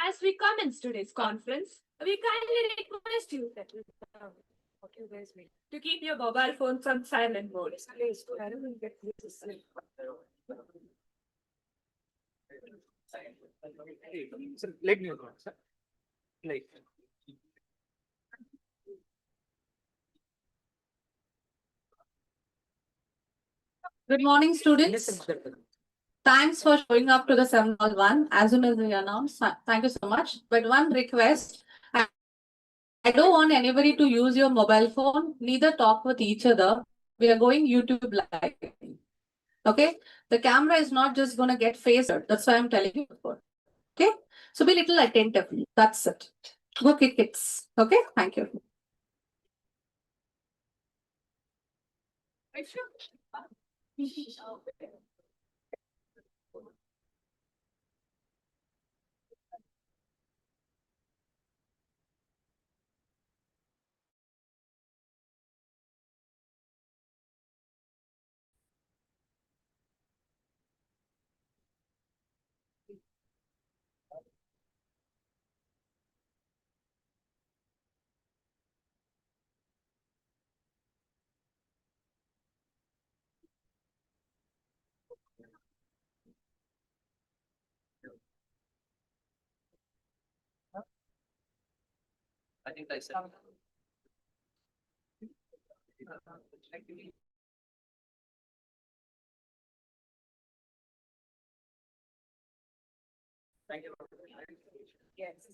As we commence today's conference, we kindly request you that to keep your mobile phones on silent mode. Let me know, sir. Like, Good morning, students. Thanks for showing up to the seminar one as soon as we announced. Thank you so much. But one request, I don't want anybody to use your mobile phone, neither talk with each other. We are going YouTube live. Okay? The camera is not just going to get faced. That's why I'm telling you. Okay? So be little attentive. That's it. Go kids. Okay? Thank you. I think I said. Thank you. Yes.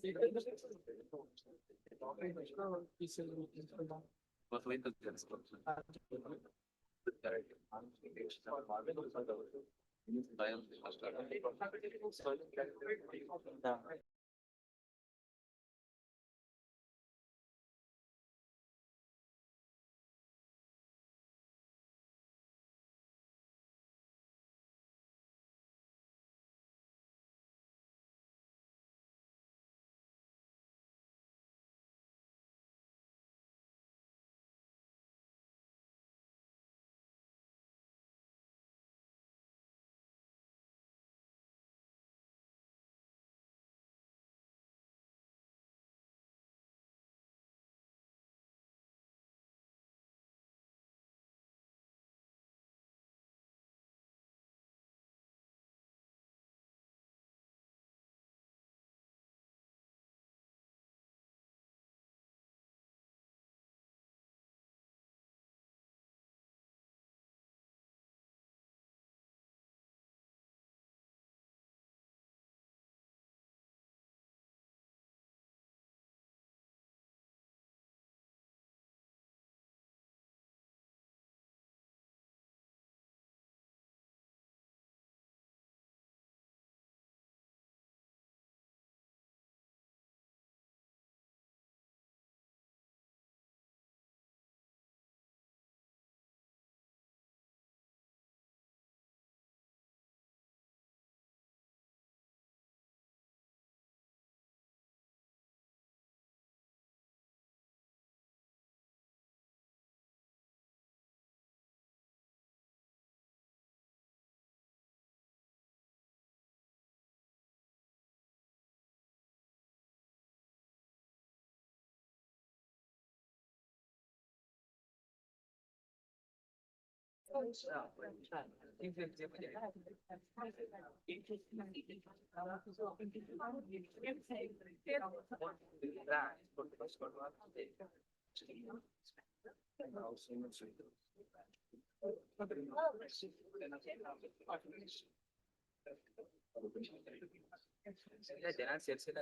ಜನ ಸೇರ್ಸಿಲ್ಲ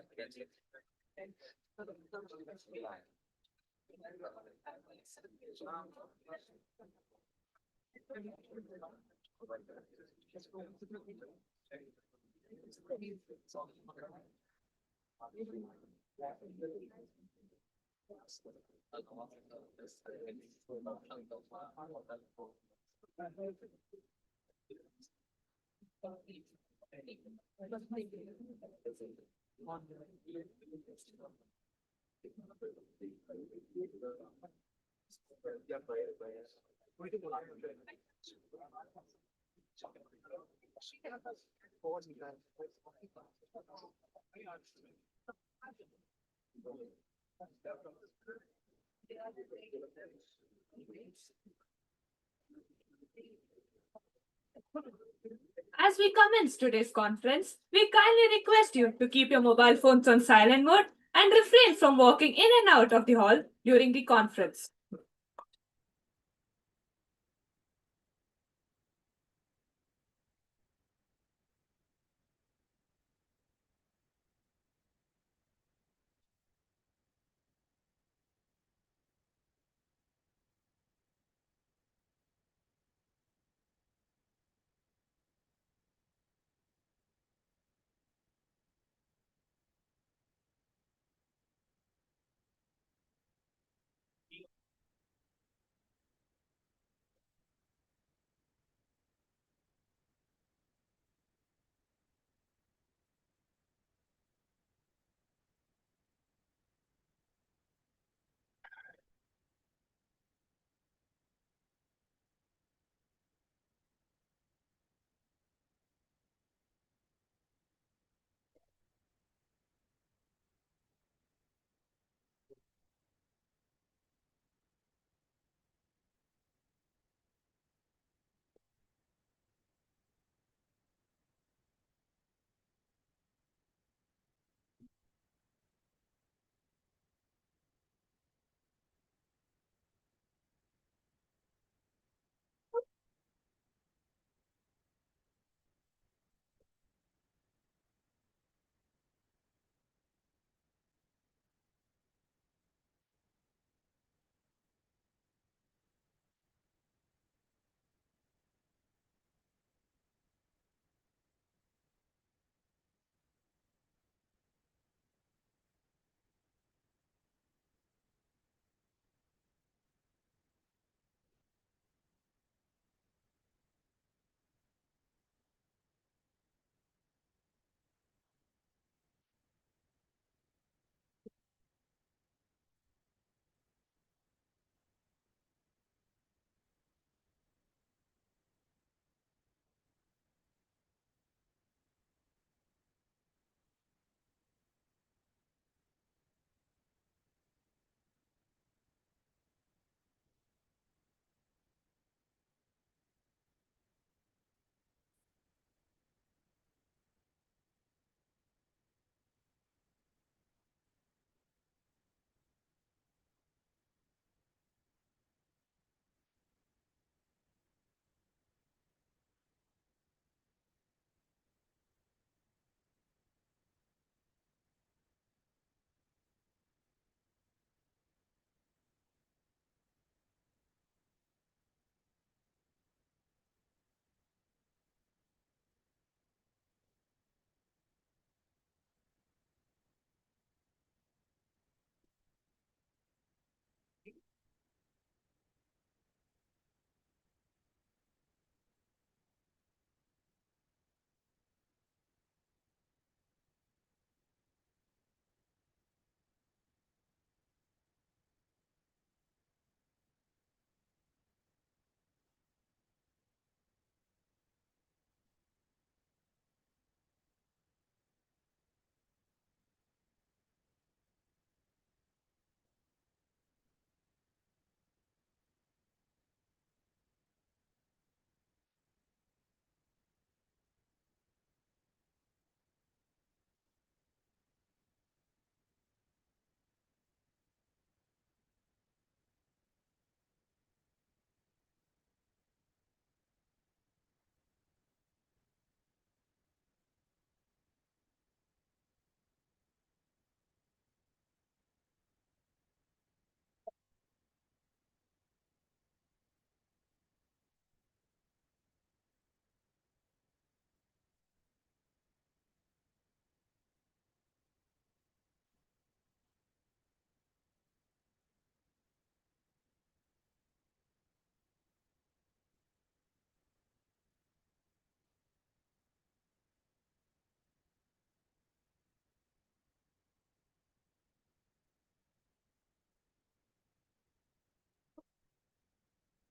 As we commence today's conference, we kindly request you to keep your mobile phones on silent mode and refrain from walking in and out of the hall during the conference.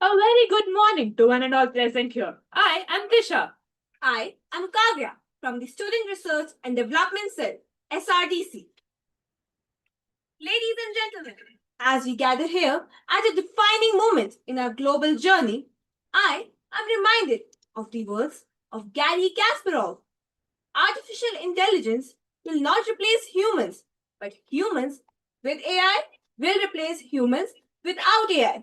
A very good morning to one and all present here. I am Disha. I am Kavya from the Student Research and Development Cell, SRDC. Ladies and gentlemen, as we gather here at a defining moment in our global journey, I am reminded of the words of Gary Kasparov. Artificial intelligence will not replace humans, but humans with AI will replace humans without AI.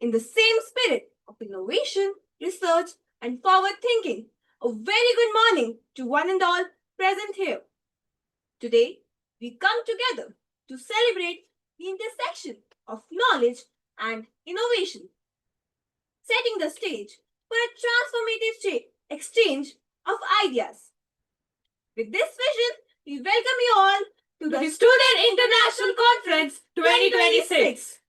In the same spirit of innovation, research, and forward thinking, a very good morning to one and all present here. Today, we come together to celebrate the intersection of knowledge and innovation, setting the stage for a transformative exchange of ideas. With this vision, we welcome you all to To the the Student International Conference 2026.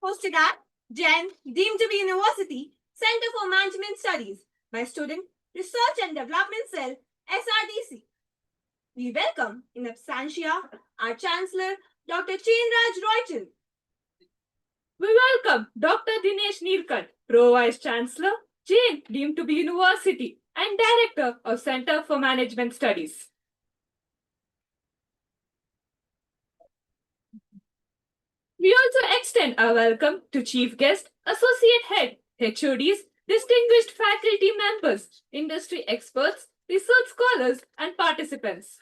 hosted at Jen, deemed to be University Center for Management Studies by Student Research and Development Cell, SRDC. We welcome in absentia our Chancellor, Dr. Chainraj Royton. We welcome Dr. Dinesh Neerkar, Pro Vice Chancellor, Jain, deemed to be University, and Director of Center for Management Studies. We also extend our welcome to Chief Guest, Associate Head, HODs, distinguished faculty members, industry experts, research scholars, and participants.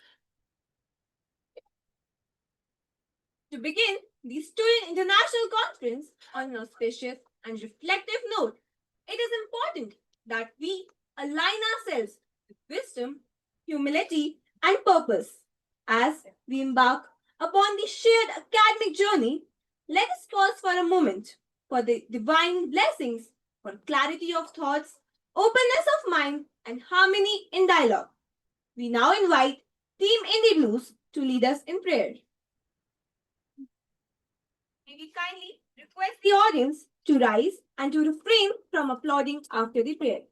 To begin the Student International Conference on an auspicious and reflective note, it is important that we align ourselves with wisdom, humility, and purpose. As we embark upon the shared academic journey, let us pause for a moment for the divine blessings, for clarity of thoughts, openness of mind, and harmony in dialogue. We now invite Team Indie Blues to lead us in prayer. May we kindly request the audience to rise and to refrain from applauding after the prayer.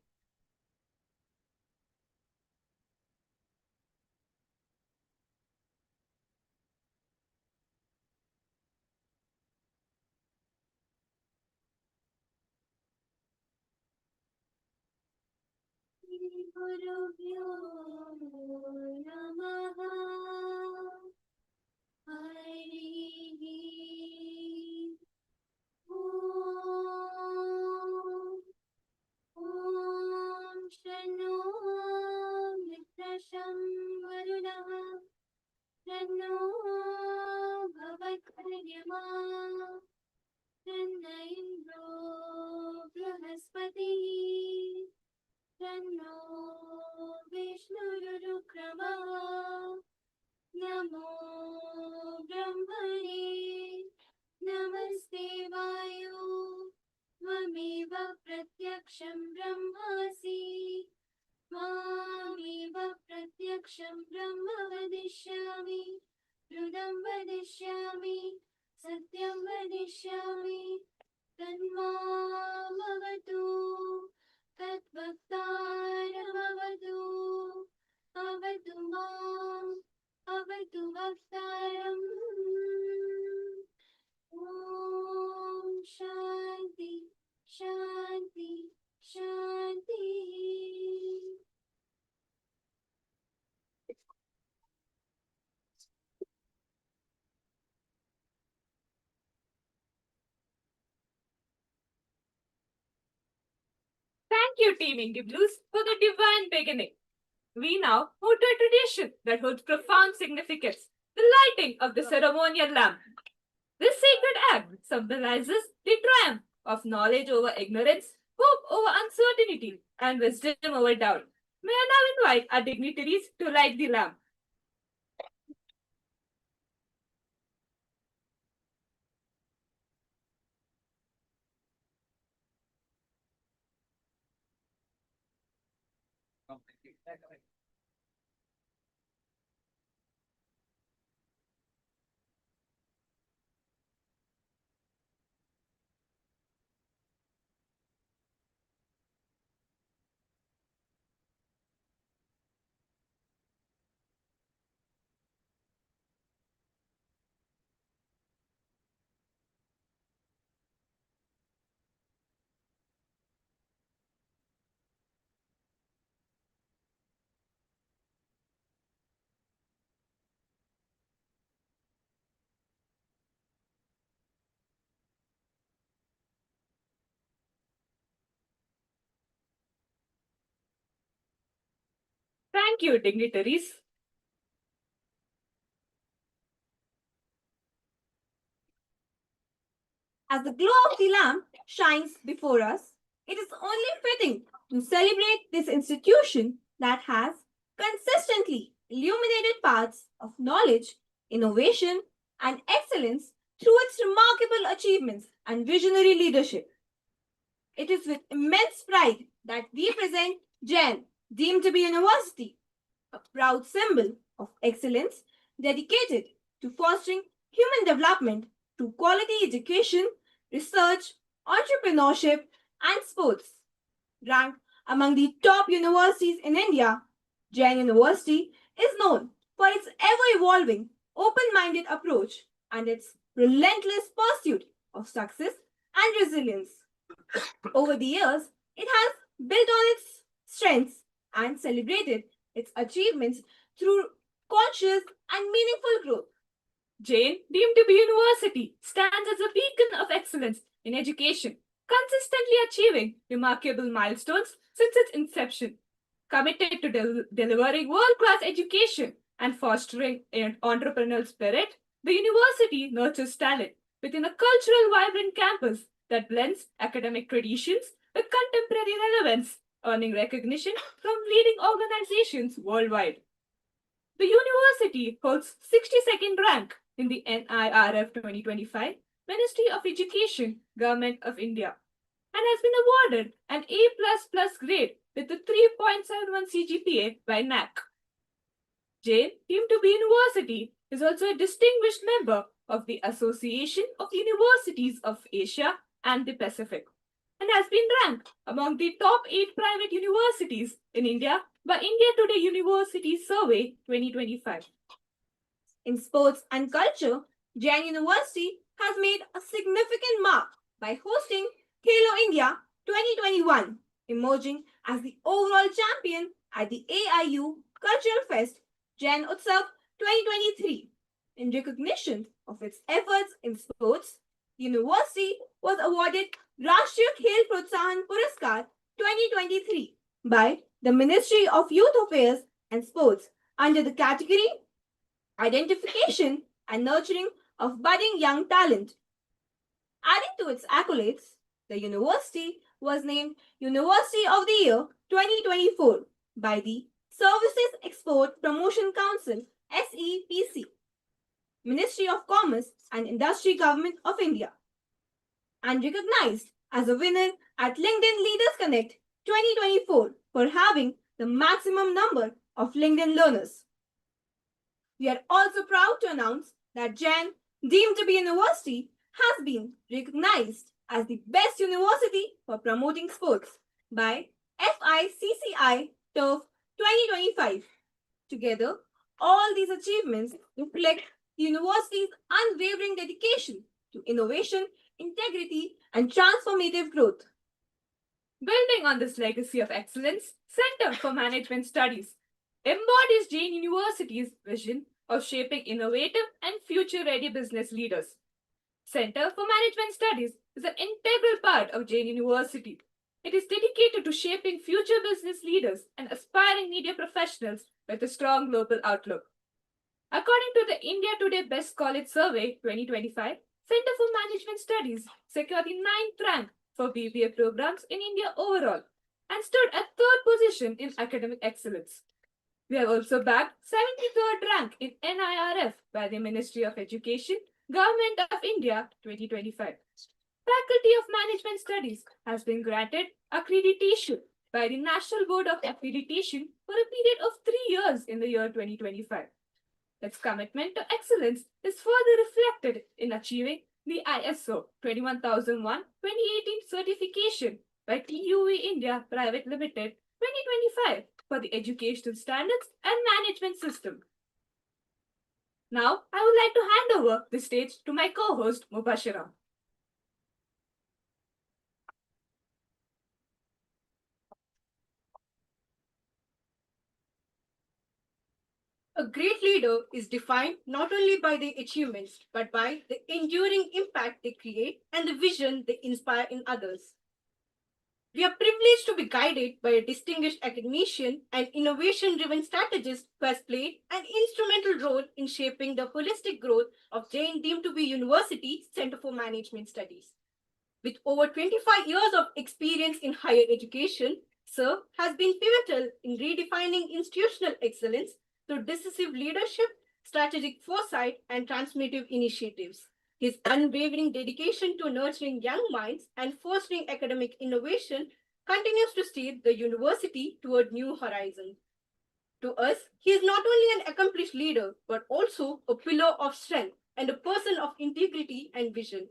नमो ब्रह्मणे नमस्ते वायो त्वमेव प्रत्यक्षं ब्रह्मासि मामेव प्रत्यक्षं ब्रह्म वदिष्यामि हृदं वदिष्यामि सत्यं वदिष्यामि तन्मामवतु तद्वक्तारमवतु अवतु माम् अवतु वक्तारम् ॐ शान्ति शान्ति शान्ति Thank you, Team Indie Blues, for the divine beginning. We now move to a tradition that holds profound significance, the lighting of the ceremonial lamp. This sacred act symbolizes the triumph of knowledge over ignorance, hope over uncertainty, and wisdom over doubt. May I now invite our dignitaries to light the lamp. Thank you, dignitaries. As the glow of the lamp shines before us, it is only fitting to celebrate this institution that has consistently illuminated paths of knowledge, innovation, and excellence through its remarkable achievements and visionary leadership. It is with immense pride that we present Jain, deemed to be university, a proud symbol of excellence dedicated to fostering human development through quality education, research, entrepreneurship, and sports. Ranked among the top universities in India, Jain University is known for its ever evolving, open minded approach and its relentless pursuit of success and resilience. Over the years, it has built on its strengths and celebrated its achievements through conscious and meaningful growth. Jain, deemed to be university, stands as a beacon of excellence in education, consistently achieving remarkable milestones since its inception. Committed to delivering world-class education and fostering an entrepreneurial spirit, the university nurtures talent within a cultural vibrant campus that blends academic traditions with contemporary relevance, earning recognition from leading organizations worldwide. The university holds 62nd rank in the NIRF 2025 Ministry of Education, Government of India, and has been awarded an A++ grade with a 3.71 CGPA by NAC. Jain, deemed to be university, is also a distinguished member of the Association of Universities of Asia and the Pacific, and has been ranked among the top 8 private universities in India by India Today University Survey 2025. In sports and culture, Jain University has made a significant mark by hosting Khelo India 2021, emerging as the overall champion at the AIU Cultural Fest Jain Utsav 2023. In recognition of its efforts in sports, the university was awarded Rashtriya Khel Protsahan Puraskar 2023 by the Ministry of Youth Affairs and Sports under the category Identification and Nurturing of Budding Young Talent. Adding to its accolades, the university was named University of the Year 2024 by the Services Export Promotion Council SEPC, Ministry of Commerce and Industry Government of India, and recognized as a winner at LinkedIn Leaders Connect 2024 for having the maximum number of LinkedIn learners. We are also proud to announce that Jain, deemed to be university, has been recognized as the best university for promoting sports by FICCI TURF 2025. Together, all these achievements reflect the university's unwavering dedication to innovation, integrity, and transformative growth. Building on this legacy of excellence, Center for Management Studies embodies Jain University's vision of shaping innovative and future-ready business leaders. Center for Management Studies is an integral part of Jain University. It is dedicated to shaping future business leaders and aspiring media professionals with a strong global outlook. According to the India Today Best College Survey 2025, Center for Management Studies secured the 9th rank for BBA programs in India overall and stood at 3rd position in academic excellence. We have also bagged 73rd rank in NIRF by the Ministry of Education, Government of India 2025. Faculty of Management Studies has been granted accreditation by the National Board of Accreditation for a period of 3 years in the year 2025. Its commitment to excellence is further reflected in achieving the ISO 21001-2018 certification by TUV India Private Limited 2025 for the educational standards and management system. Now, I would like to hand over the stage to my co-host Mubashira. A great leader is defined not only by their achievements, but by the enduring impact they create and the vision they inspire in others. We are privileged to be guided by a distinguished academician and innovation-driven strategist who has played an instrumental role in shaping the holistic growth of Jain deemed to be University Center for Management Studies. With over 25 years of experience in higher education, Sir has been pivotal in redefining institutional excellence through decisive leadership, strategic foresight, and transformative initiatives. His unwavering dedication to nurturing young minds and fostering academic innovation continues to steer the university toward new horizons. To us, he is not only an accomplished leader, but also a pillar of strength and a person of integrity and vision.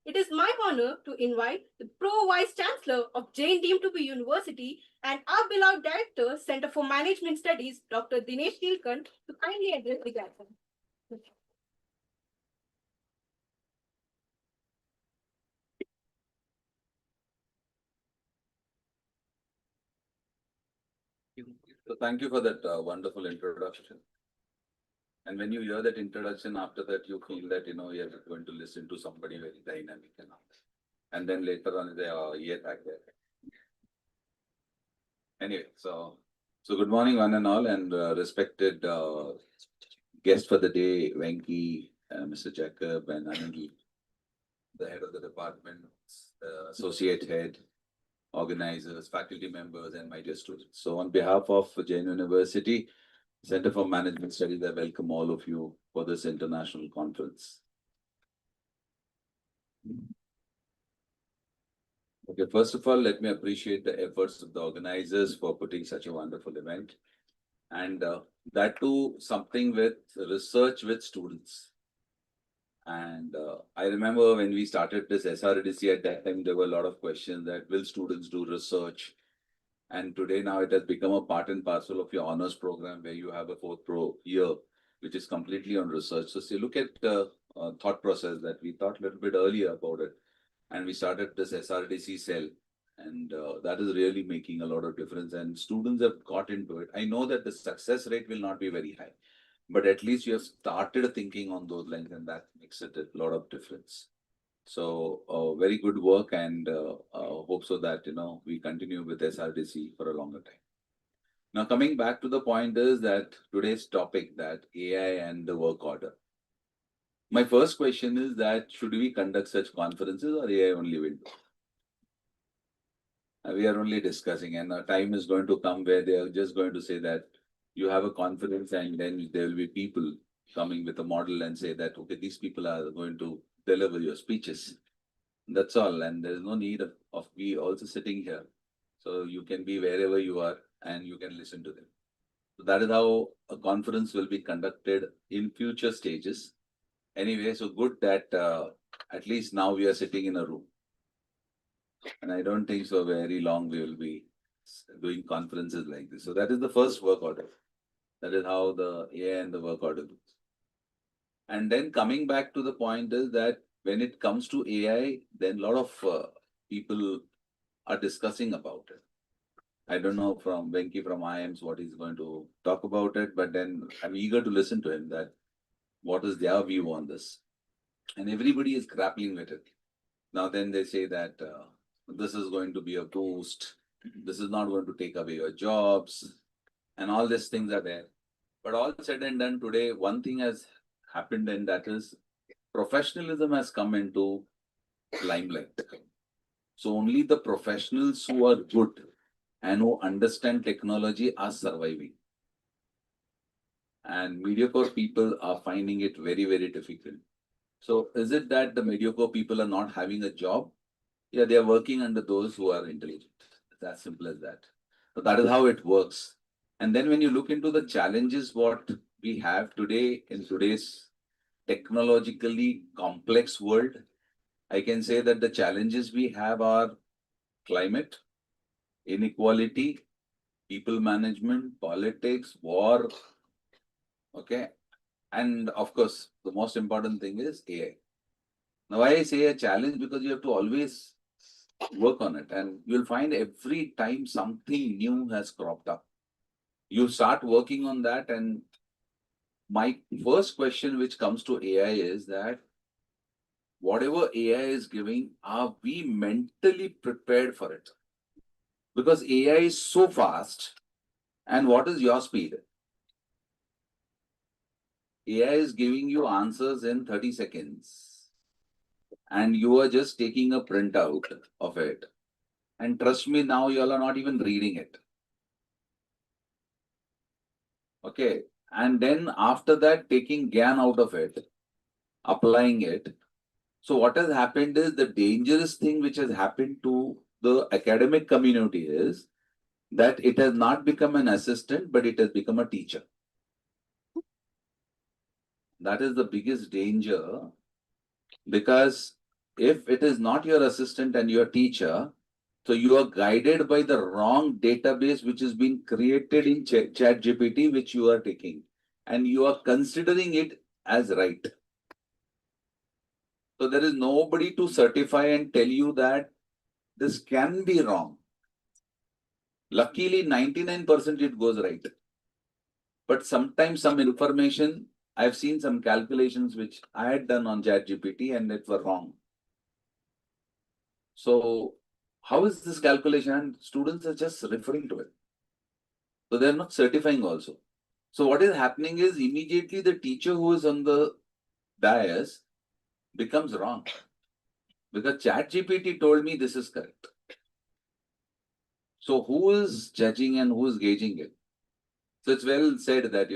It is my honor to invite the Pro Vice Chancellor of Jain deemed to be University and our beloved Director, Center for Management Studies, Dr. Dinesh Nilkant, to kindly address the gathering. So thank you for that wonderful introduction. And when you hear that introduction, after that, you feel that, you're going to listen to somebody very dynamic and all. And then later on, they are back there. Anyway, so good morning, one and all, and respected guest for the day, Venki, Mr. Jacob, and Anand, the head of the department, associate head, organizers, faculty members, and my dear students. So on behalf of Jain University Center for Management Studies, I welcome all of you for this international conference. Okay, first of all, let me appreciate the efforts of the organizers for putting such a wonderful event. And that too, something with research with students. And I remember when we started this SRDC at that time, there were a lot of questions that will students do research? And today now it has become a part and parcel of your honors program where you have a 4th pro year, which is completely on research. So see, look at the thought process that we thought a little bit earlier about it. And we started this SRDC cell. And that is really making a lot of difference. And students have got into it. I know that the success rate will not be very high, but at least you have started thinking on those lines, and that makes it a lot of difference. So very good work, and hope so that, we continue with SRDC for a longer time. Now, coming back to the point is that today's topic, that AI and the work order. My first question is that should we conduct such conferences or AI only will do? We are only discussing, and a time is going to come where they are just going to say that you have a conference and then there will be people coming with a model and say that, okay, these people are going to deliver your speeches. That's all. And there's no need of we also sitting here. So you can be wherever you are and you can listen to them. So that is how a conference will be conducted in future stages. Anyway, so good that at least now we are sitting in a room. And I don't think so very long we will be doing conferences like this. So that is the first work order. That is how the AI and the work order goes. And then coming back to the point is that when it comes to AI, then a lot of people are discussing about it. I don't know from Venki from IIMs what he's going to talk about it, but then I'm eager to listen to him that what is their view on this. And everybody is grappling with it. Now then they say that this is going to be a boost. This is not going to take away your jobs. And all these things are there. But all said and done today, one thing has happened, and that is professionalism has come into limelight. So only the professionals who are good and who understand technology are surviving. And mediocre people are finding it very, very difficult. So is it that the mediocre people are not having a job? Yeah, they are working under those who are intelligent. It's as simple as that. So that is how it works. And then when you look into the challenges what we have today in today's technologically complex world, I can say that the challenges we have are climate, inequality, people management, politics, war, okay? And of course, the most important thing is AI. Now, why I say a challenge? Because you have to always work on it, and you'll find every time something new has cropped up. You start working on that, and my first question which comes to AI is that whatever AI is giving, are we mentally prepared for it? Because AI is so fast. And what is your speed? AI is giving you answers in 30 seconds. And you are just taking a printout of it. And trust me, now you all are not even reading it. Okay. And then after that, taking GAN out of it, applying it. So what has happened is the dangerous thing which has happened to the academic community is that it has not become an assistant, but it has become a teacher. That is the biggest danger, because if it is not your assistant and your teacher, so you are guided by the wrong database which has been created in ChatGPT, which you are taking, and you are considering it as right. So there is nobody to certify and tell you that this can be wrong. Luckily, 99% it goes right. But sometimes some information, I've seen some calculations which I had done on ChatGPT and it were wrong. So how is this calculation? And students are just referring to it. So they're not certifying also. So what is happening is immediately the teacher who is on the dais becomes wrong. Because ChatGPT told me this is correct. So who is judging and who is gauging it? So it's well said that,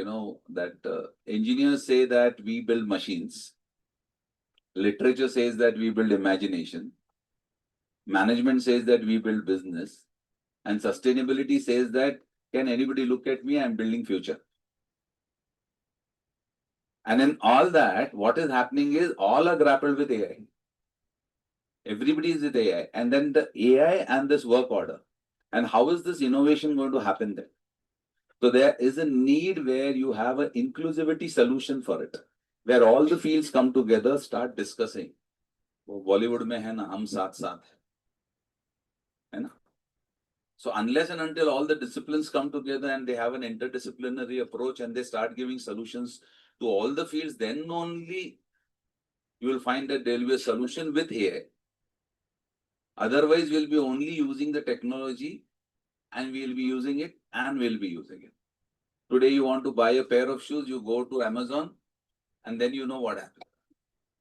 that engineers say that we build machines. Literature says that we build imagination. Management says that we build business. And sustainability says that, can anybody look at me? I'm building future. And in all that, what is happening is all are grappled with AI. Everybody is with AI. And then the AI and this work order. And how is this innovation going to happen then? So there is a need where you have an inclusivity solution for it, where all the fields come together, start discussing. Bollywood mein hai na, hum saath saath hai na? So unless and until all the disciplines come together and they have an interdisciplinary approach and they start giving solutions to all the fields, then only you will find that there will be a solution with AI. Otherwise, we'll be only using the technology and we'll be using it and we'll be using it. Today, you want to buy a pair of shoes, you go to Amazon, and then you know what happens.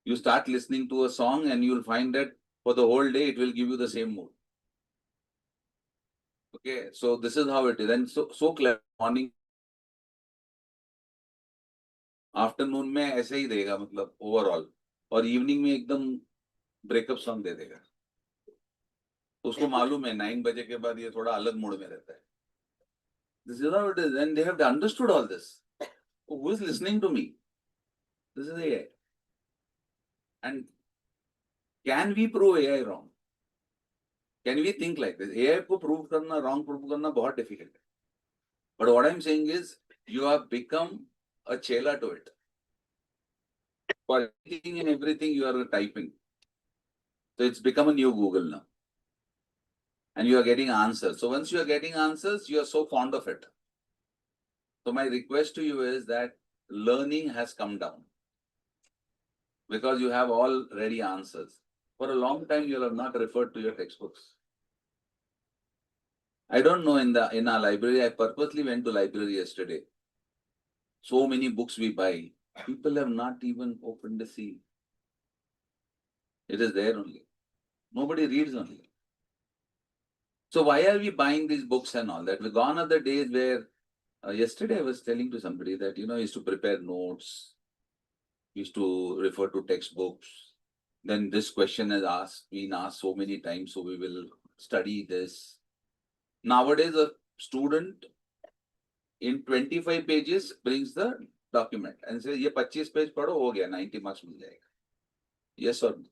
You start listening to a song and you'll find that for the whole day, it will give you the same mood. Okay, so this is how it is. And so clever. Morning, afternoon में ऐसे ही देगा, मतलब overall, और evening में एकदम breakup song दे देगा. उसको मालूम है 9 बजे के बाद ये थोड़ा अलग मूड में रहता है. This is how it is, and they have understood all this. Who is listening to me? This is AI. And can we prove AI wrong? Can we think like this? AI को prove करना, wrong prove करना बहुत difficult है. But what I'm saying is, you have become a chela to it. For anything and everything, you are typing. So it's become a new Google now. And you are getting answers. So once you are getting answers, you are so fond of it. So my request to you is that learning has come down. Because you have all ready answers. For a long time, you have not referred to your textbooks. I don't know, in our library, I purposely went to library yesterday. So many books we buy. People have not even opened the seal. It is there only. Nobody reads only. So why are we buying these books and all that? We're gone are the days where, yesterday I was telling to somebody that, I used to prepare notes, used to refer to textbooks. Then this question has been asked so many times, so we will study this. Nowadays, a student in 25 pages brings the document and says, "Ye 25 page padho, ho gaya, 90 marks mil jayega." Yes or no?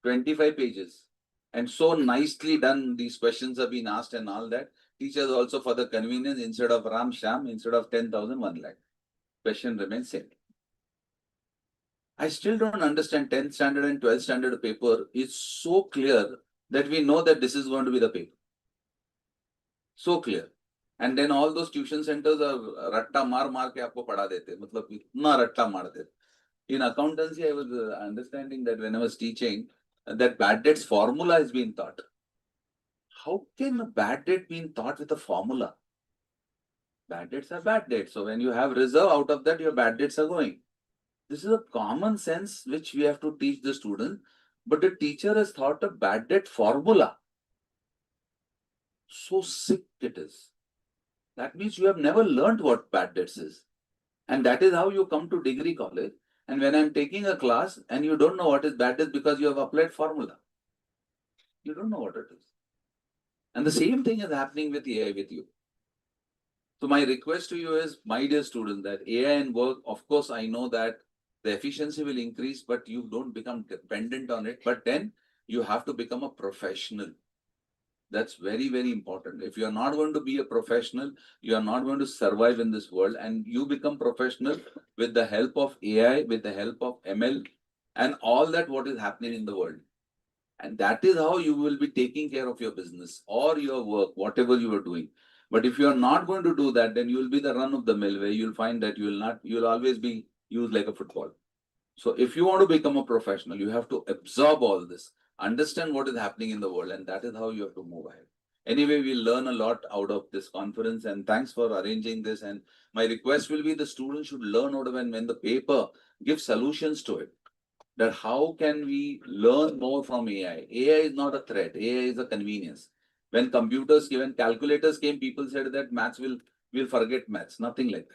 25 pages. And so nicely done, these questions have been asked and all that. Teachers also, for the convenience, instead of Ram Sham, instead of 10,000, 1 lakh. Question remains same. I still don't understand 10th standard and 12th standard paper is so clear that we know that this is going to be the paper. So clear. And then all those tuition centers are ratta maar ke aapko padha dete. Matlab itna ratta maar dete. In accountancy, I was understanding that when I was teaching, that bad debts formula has been taught. how can a bad debt be taught with a formula? Bad debts are bad debts. So when you have reserve, out of that, your bad debts are going. This is a common sense which we have to teach the student, but the teacher has thought a bad debt formula. So sick it is. That means you have never learned what bad debts is. And that is how you come to degree college. And when I'm taking a class and you don't know what is bad debts because you have applied formula. You don't know what it is. And the same thing is happening with AI with you. So my request to you is, my dear student, that AI and work, of course, I know that the efficiency will increase, but you don't become dependent on it. But then you have to become a professional. That's very, very important. If you are not going to be a professional, you are not going to survive in this world, and you become professional with the help of AI, with the help of ML, and all that what is happening in the world. And that is how you will be taking care of your business or your work, whatever you are doing. But if you are not going to do that, then you will be the run of the mill, where you'll find that you'll always be used like a football. So if you want to become a professional, you have to absorb all this, understand what is happening in the world, and that is how you have to move ahead. Anyway, we'll learn a lot out of this conference, and thanks for arranging this. And my request will be, the students should learn out of, when the paper gives solutions to it, that how can we learn more from AI? AI is not a threat. AI is a convenience. When calculators came, people said that maths will forget maths. Nothing like that.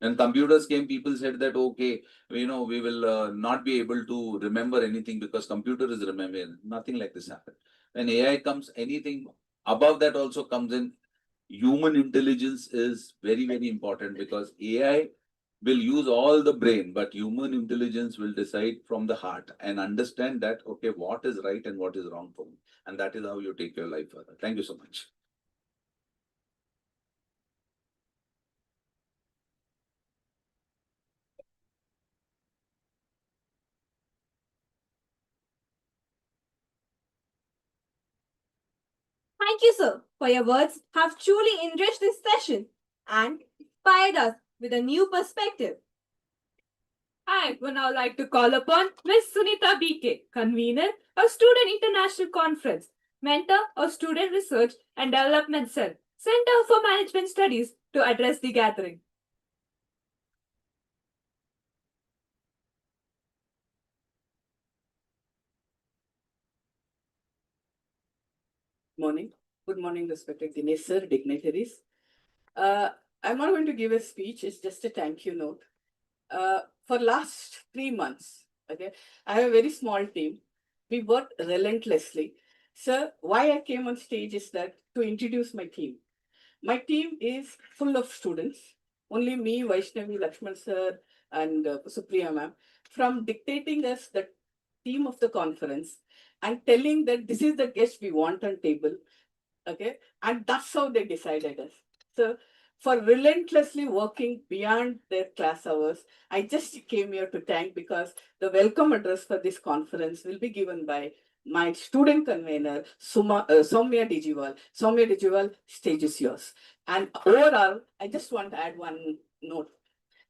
When computers came, people said that, okay, we will not be able to remember anything because computer is remembering. Nothing like this happened. When AI comes, anything above that also comes in. Human intelligence is very, very important, because AI will use all the brain, but human intelligence will decide from the heart and understand that, okay, what is right and what is wrong for me. And that is how you take your life further. Thank you so much. Thank you, sir, for your words have truly enriched this session and inspired us with a new perspective. I would now like to call upon Ms. Sunita BK, convener of Student International Conference, mentor of Student Research and Development Cell, Center for Management Studies, to address the gathering. Morning. Good morning, respected Dinesh sir, dignitaries. I'm not going to give a speech, it's just a thank you note. For last 3 months, okay, I have a very small team. We worked relentlessly. Sir, why I came on stage is that to introduce my team. My team is full of students. Only me, Vaishnavi, Lakshman sir, and Supriya ma'am, from dictating us the theme of the conference and telling that this is the guest we want on table. Okay, and that's how they decided us. So for relentlessly working beyond their class hours, I just came here to thank, because the welcome address for this conference will be given by my student convener, Soumya Dijiwal. Soumya Dijiwal, stage is yours. And overall, I just want to add one note.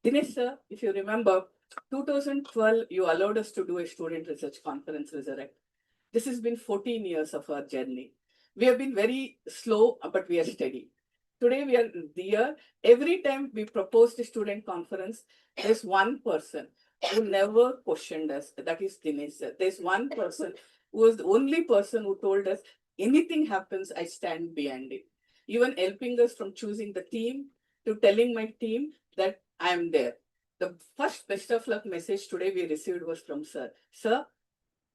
Dinesh sir, if you remember, 2012, you allowed us to do a student research conference, Resurrect. This has been 14 years of our journey. We have been very slow, but we are steady. Today we are here. Every time we propose the student conference, there's one person who never questioned us. That is Dinesh sir. There's one person who was the only person who told us, anything happens, I stand behind it. Even helping us from choosing the theme to telling my team that I am there. The first best of luck message today we received was from sir. Sir,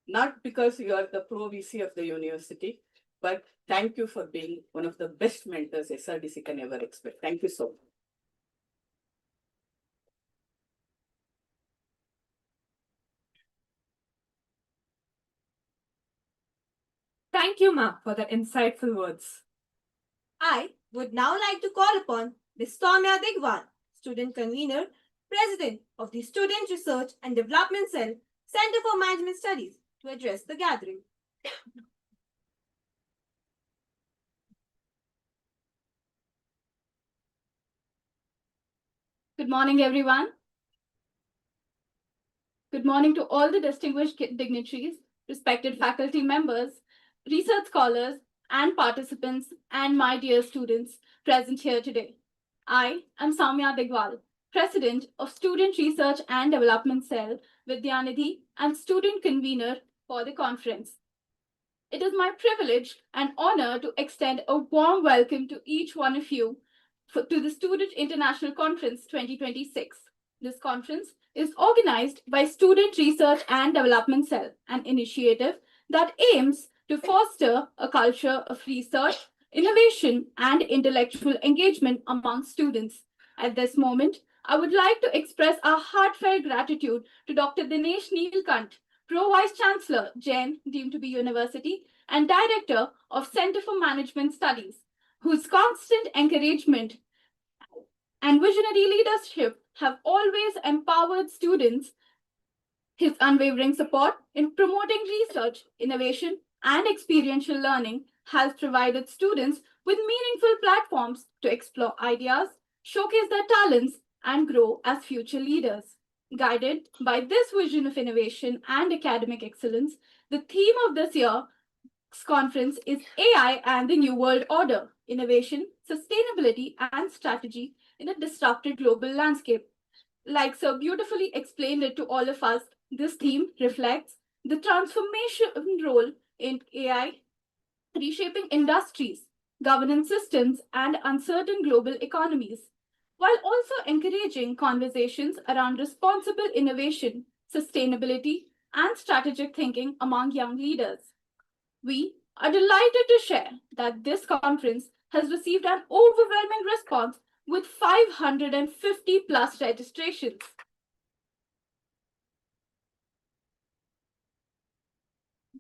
not because you are the pro VC of the university, but thank you for being one of the best mentors SRDC can ever expect. Thank you so much. Thank you, ma'am, for the insightful words. I would now like to call upon Ms. Soumya Digwal, student convener, president of the Student Research and Development Cell, Center for Management Studies, to address the gathering. Good morning, everyone. Good morning to all the distinguished dignitaries, respected faculty members, research scholars, and participants, and my dear students present here today. I am Samya Digwal, President of Student Research and Development Cell, Vidyanidhi, and student convener for the conference. It is my privilege and honor to extend a warm welcome to each one of you to the Student International Conference 2026. This conference is organized by Student Research and Development Cell, an initiative that aims to foster a culture of research, innovation, and intellectual engagement among students. At this moment, I would like to express our heartfelt gratitude to Dr. Dinesh Neelkant, Pro Vice Chancellor, Jain, deemed to be University, and Director of Center for Management Studies, whose constant encouragement and visionary leadership have always empowered students. His unwavering support in promoting research, innovation, and experiential learning has provided students with meaningful platforms to explore ideas, showcase their talents, and grow as future leaders. Guided by this vision of innovation and academic excellence, the theme of this year's conference is AI and the New World Order, Innovation, Sustainability, and Strategy in a Disrupted Global Landscape. Like so beautifully explained it to all of us, this theme reflects the transformation role in AI, reshaping industries, governance systems, and uncertain global economies, while also encouraging conversations around responsible innovation, sustainability, and strategic thinking among young leaders. We are delighted to share that this conference has received an overwhelming response with 550 plus registrations.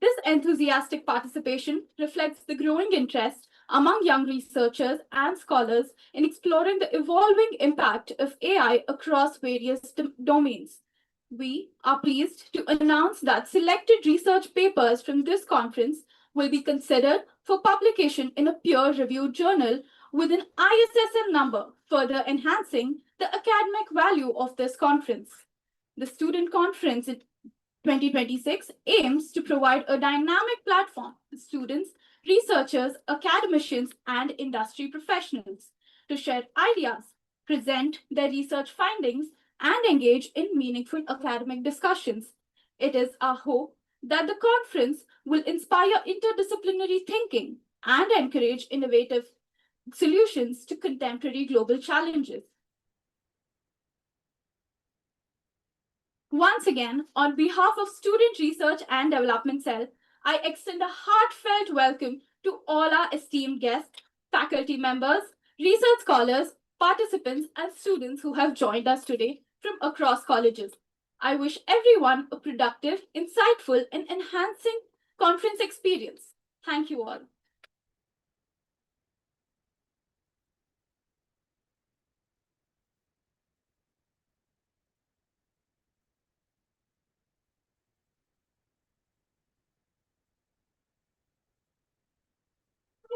This enthusiastic participation reflects the growing interest among young researchers and scholars in exploring the evolving impact of AI across various domains. We are pleased to announce that selected research papers from this conference will be considered for publication in a peer-reviewed journal with an ISSN number, further enhancing the academic value of this conference. The Student Conference in 2026 aims to provide a dynamic platform for students, researchers, academicians, and industry professionals to share ideas, present their research findings, and engage in meaningful academic discussions. It is our hope that the conference will inspire interdisciplinary thinking and encourage innovative solutions to contemporary global challenges. Once again, on behalf of Student Research and Development Cell, I extend a heartfelt welcome to all our esteemed guests, faculty members, research scholars, participants, and students who have joined us today from across colleges. I wish everyone a productive, insightful, and enhancing conference experience. Thank you all.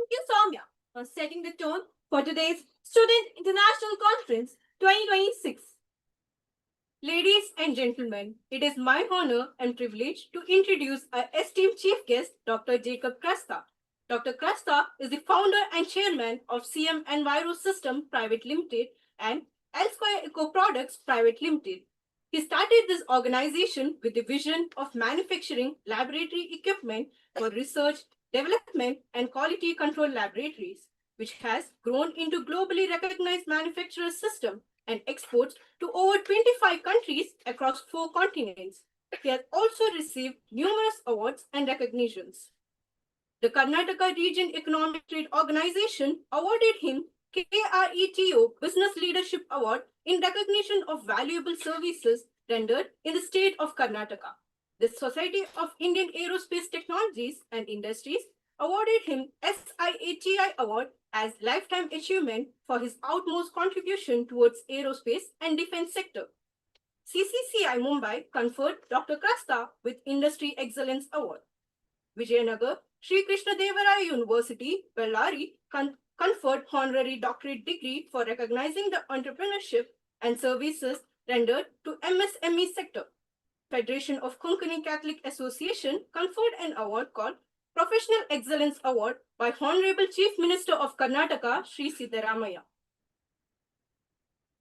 Thank you, Soumya, for setting the tone for today's Student International Conference 2026. Ladies and gentlemen, it is my honor and privilege to introduce our esteemed chief guest, Dr. Jacob Krasta. Dr. Krasta is the founder and chairman of CM Enviro System Private Limited and L Square Eco Products Private Limited. He started this organization with the vision of manufacturing laboratory equipment for research, development, and quality control laboratories, which has grown into globally recognized manufacturer system and exports to over 25 countries across 4 continents. He has also received numerous awards and recognitions. The Karnataka Region Economic Trade Organization awarded him KRETO Business Leadership Award in recognition of valuable services rendered in the state of Karnataka. The Society of Indian Aerospace Technologies and Industries awarded him SIATI Award as Lifetime Achievement for his utmost contribution towards aerospace and defense sector. CCCI Mumbai conferred Dr. Krasta with Industry Excellence Award. Vijayanagar Sri Krishnadevaraya University, Bellary, conferred honorary doctorate degree for recognizing the entrepreneurship and services rendered to MSME sector. Federation of Konkani Catholic Association conferred an award called Professional Excellence Award by Honorable Chief Minister of Karnataka, Sri Siddaramaiah.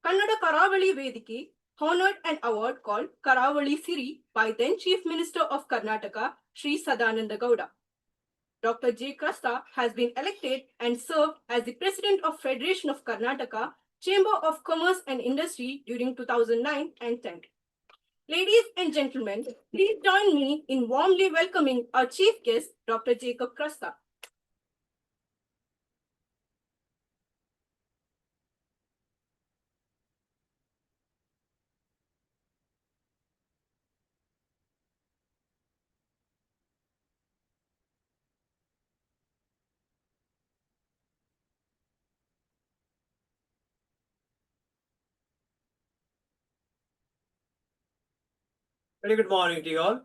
Kannada Karavali Vedike honored an award called Karavali Siri by then Chief Minister of Karnataka, Sri Sadananda Gowda. Dr. J. Krasta has been elected and served as the President of Federation of Karnataka, Chamber of Commerce and Industry during 2009 and 10. Ladies and gentlemen, please join me in warmly welcoming our chief guest, Dr. Jacob Krasta. Very good morning to you all.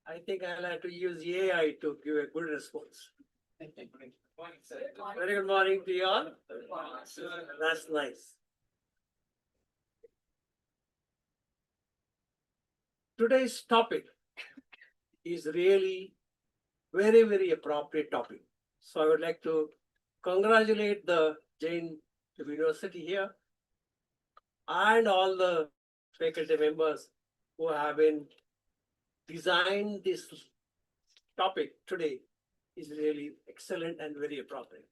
I think I'll have to use AI to give a good response. Very good morning to you all. That's nice. Today's topic is really very, very appropriate topic. So I would like to congratulate the Jain University here and all the faculty members who have been designed this topic today is really excellent and very appropriate.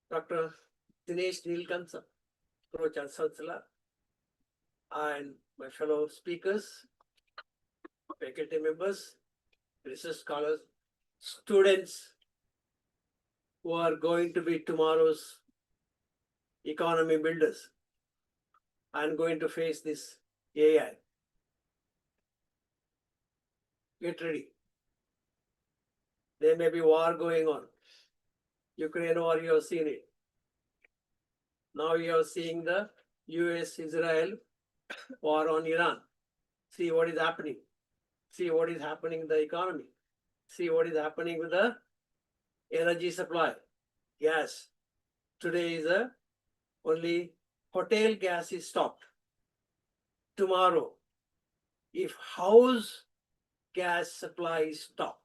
Dr. Dinesh Nilkansa, Pro Chancellor, and my fellow speakers, faculty members, research scholars, students who are going to be tomorrow's economy builders and going to face this AI. Get ready. There may be war going on. Ukraine war, you have seen it. Now you are seeing the US-Israel war on Iran. See what is happening. See what is happening in the economy. See what is happening with the energy supply. Gas. Today is only hotel gas is stopped. Tomorrow, if house gas supply is stopped,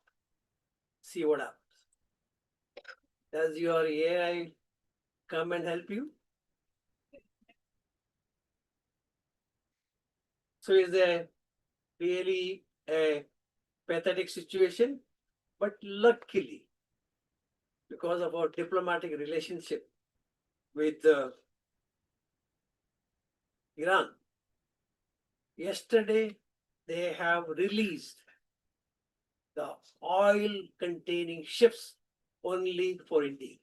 see what happens. Does your AI come and help you? So is there really a pathetic situation? But luckily, because of our diplomatic relationship with Iran, yesterday they have released the oil containing ships only for India.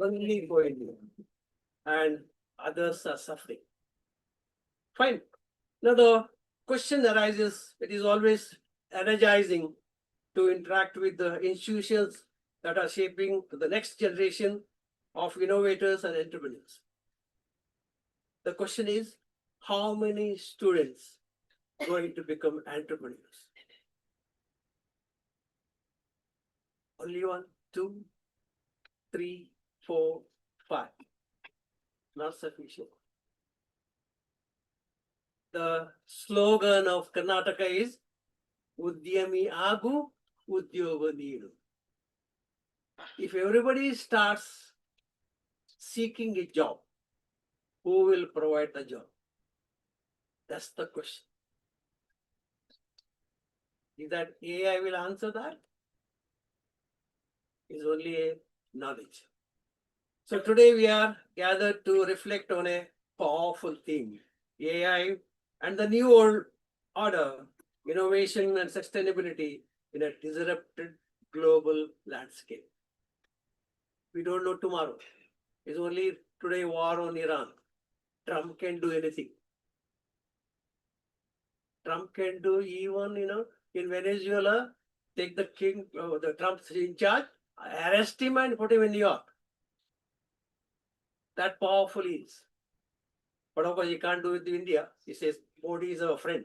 Only for India. And others are suffering. Fine. Now the question arises, it is always energizing to interact with the institutions that are shaping the next generation of innovators and entrepreneurs. The question is, how many students are going to become entrepreneurs? Only 1, 2, 3, 4, 5. Not sufficient. The slogan of Karnataka is Udyami Agu, Udyoga Needu. If everybody starts seeking a job, who will provide the job? That's the question. Is that AI will answer that? Is only a knowledge. So today we are gathered to reflect on a powerful theme, AI and the new world order, innovation and sustainability in a disrupted global landscape. We don't know tomorrow. It's only today war on Iran. Trump can do anything. Trump can do even, in Venezuela, take the king, the Trump's in charge, arrest him and put him in New York. That powerful he is. But of course, he can't do it with India. He says, Modi is our friend.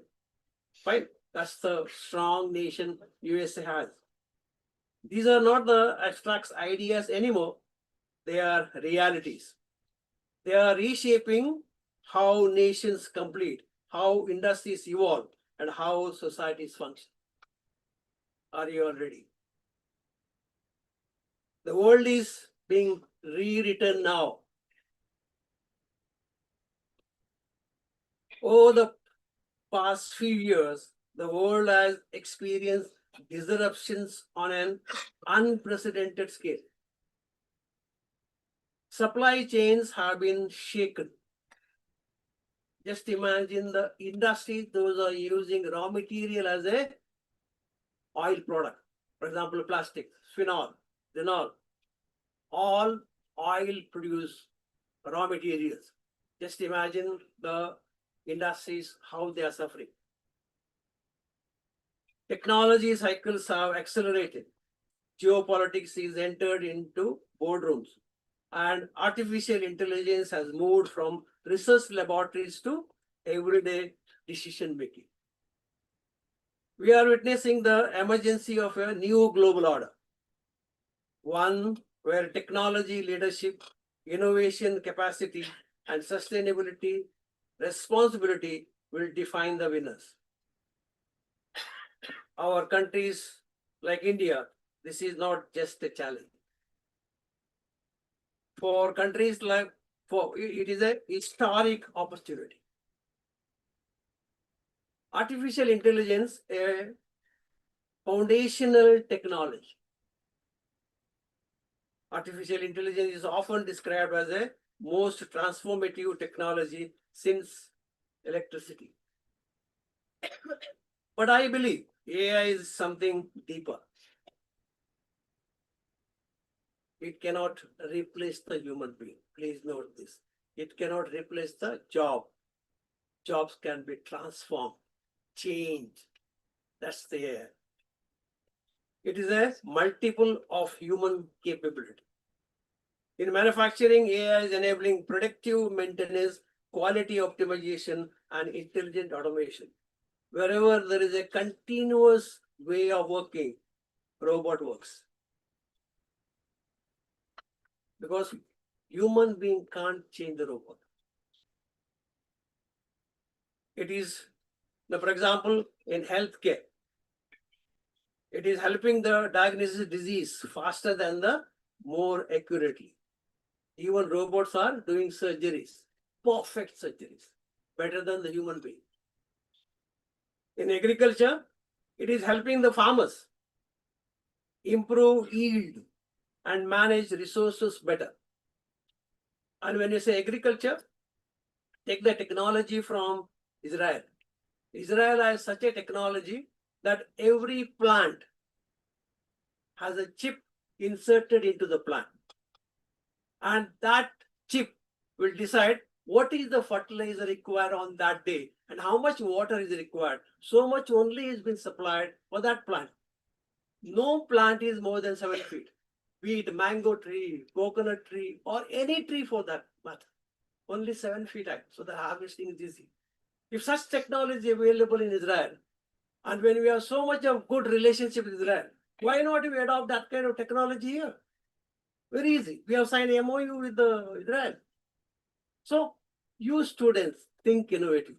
Fine. That's the strong nation USA has. These are not the abstract ideas anymore. They are realities. They are reshaping how nations complete, how industries evolve, and how societies function. Are you all ready? The world is being rewritten now. Over the past few years, the world has experienced disruptions on an unprecedented scale. Supply chains have been shaken. Just imagine the industries those are using raw material as a oil product. For example, plastic, phenol, phenol, all oil produce raw materials. Just imagine the industries, how they are suffering. Technology cycles have accelerated. Geopolitics is entered into boardrooms, and artificial intelligence has moved from research laboratories to everyday decision making. We are witnessing the emergency of a new global order, one where technology leadership, innovation capacity, and sustainability responsibility will define the winners. Our countries like India, this is not just a challenge. For countries like, it is a historic opportunity. Artificial intelligence, a foundational technology. Artificial intelligence is often described as a most transformative technology since electricity. But I believe AI is something deeper. It cannot replace the human being. Please note this. It cannot replace the job. Jobs can be transformed, changed. That's the AI. It is a multiple of human capability. In manufacturing, AI is enabling predictive maintenance, quality optimization, and intelligent automation. Wherever there is a continuous way of working, robot works. Because human being can't change the robot. It is, for example, in healthcare, it is helping the diagnosis disease faster than the more accurately. Even robots are doing surgeries, perfect surgeries, better than the human being. In agriculture, it is helping the farmers improve yield and manage resources better. And when you say agriculture, take the technology from Israel. Israel has such a technology that every plant has a chip inserted into the plant. And that chip will decide what is the fertilizer required on that day and how much water is required. So much only is being supplied for that plant. No plant is more than 7 feet, be it mango tree, coconut tree, or any tree for that matter. Only 7 feet high, so the harvesting is easy. If such technology is available in Israel, and when we have so much of good relationship with Israel, why not we adopt that kind of technology here? Very easy. We have signed an MOU with Israel. So you students think innovative.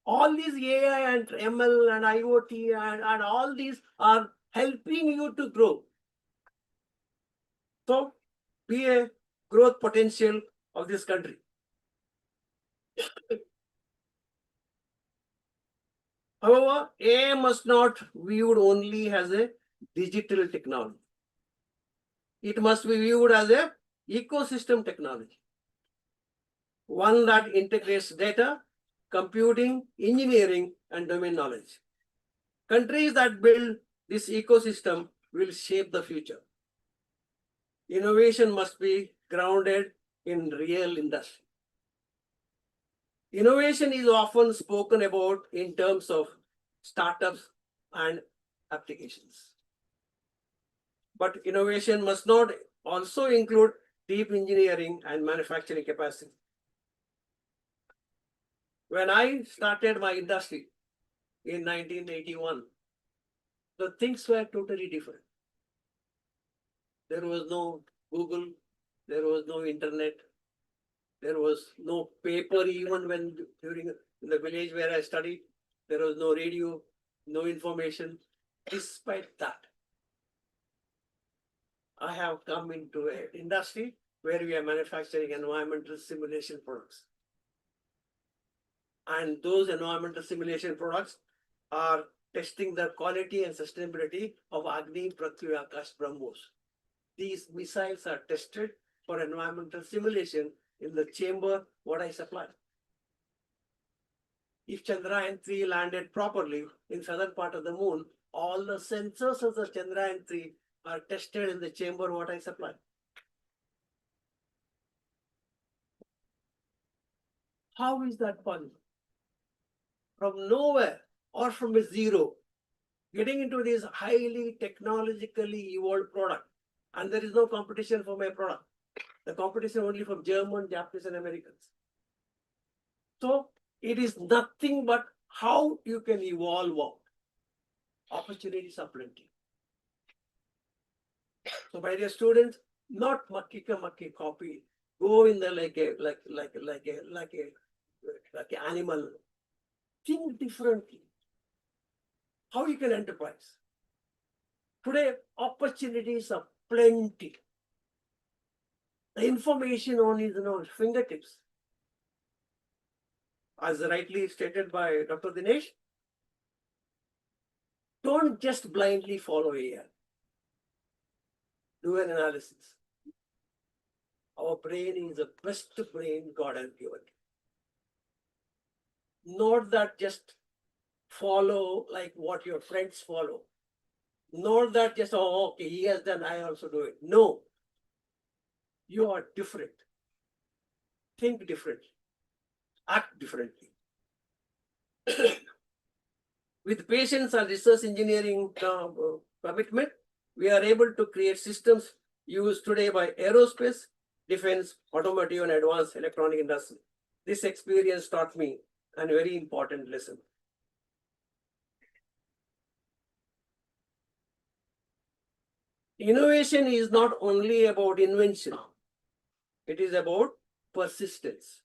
All these AI and ML and IoT and all these are helping you to grow. So be a growth potential of this country. However, AI must not be viewed only as a digital technology. It must be viewed as a ecosystem technology. One that integrates data, computing, engineering, and domain knowledge. Countries that build this ecosystem will shape the future. Innovation must be grounded in real industry. Innovation is often spoken about in terms of startups and applications. But innovation must not also include deep engineering and manufacturing capacity. When I started my industry in 1981, the things were totally different. There was no Google, there was no internet, There was no paper even when during in the village where I studied. There was no radio, no information. Despite that, I have come into an industry where we are manufacturing environmental simulation products. And those environmental simulation products are testing the quality and sustainability of Agni, Prithvi, Akash, BrahMos. These missiles are tested for environmental simulation in the chamber what I supply. If Chandrayaan-3 landed properly in southern part of the moon, all the sensors of the Chandrayaan-3 are tested in the chamber what I supply. How is that possible? From nowhere or from a zero, getting into this highly technologically evolved product, and there is no competition for my product. The competition only from German, Japanese, and Americans. So it is nothing but how you can evolve out. Opportunities are plenty. So my dear students, not mucky copy. Go in there like an animal. Think differently. How you can enterprise. Today, opportunities are plenty. The information on is fingertips. As rightly stated by Dr. Dinesh, don't just blindly follow AI. Do an analysis. Our brain is the best brain God has given. Not that just follow like what your friends follow. Not that just, oh, okay, he has done, I also do it. No. You are different. Think differently. Act differently. With patience and research engineering commitment, we are able to create systems used today by aerospace, defense, automotive, and advanced electronic industry. This experience taught me a very important lesson. Innovation is not only about invention, it is about persistence,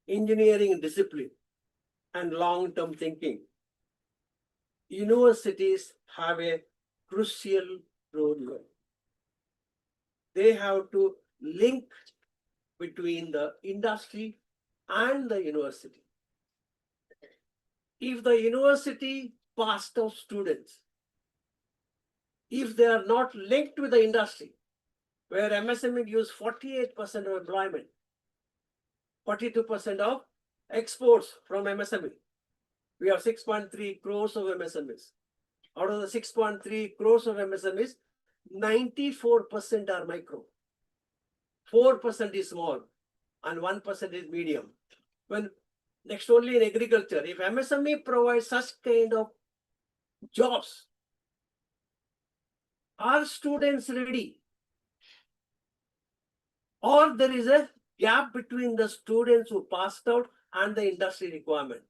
engineering discipline, and long-term thinking. Universities have a crucial role here. They have to link between the industry and the university. If the university passed out students, if they are not linked with the industry, where MSME gives 48% of employment, 42% of exports from MSME. We have 6.3 crores of MSMEs. Out of the 6.3 crores of MSMEs, 94% are micro. 4% is small and 1% is medium. When next only in agriculture, if MSME provides such kind of jobs, are students ready? Or there is a gap between the students who passed out and the industry requirement.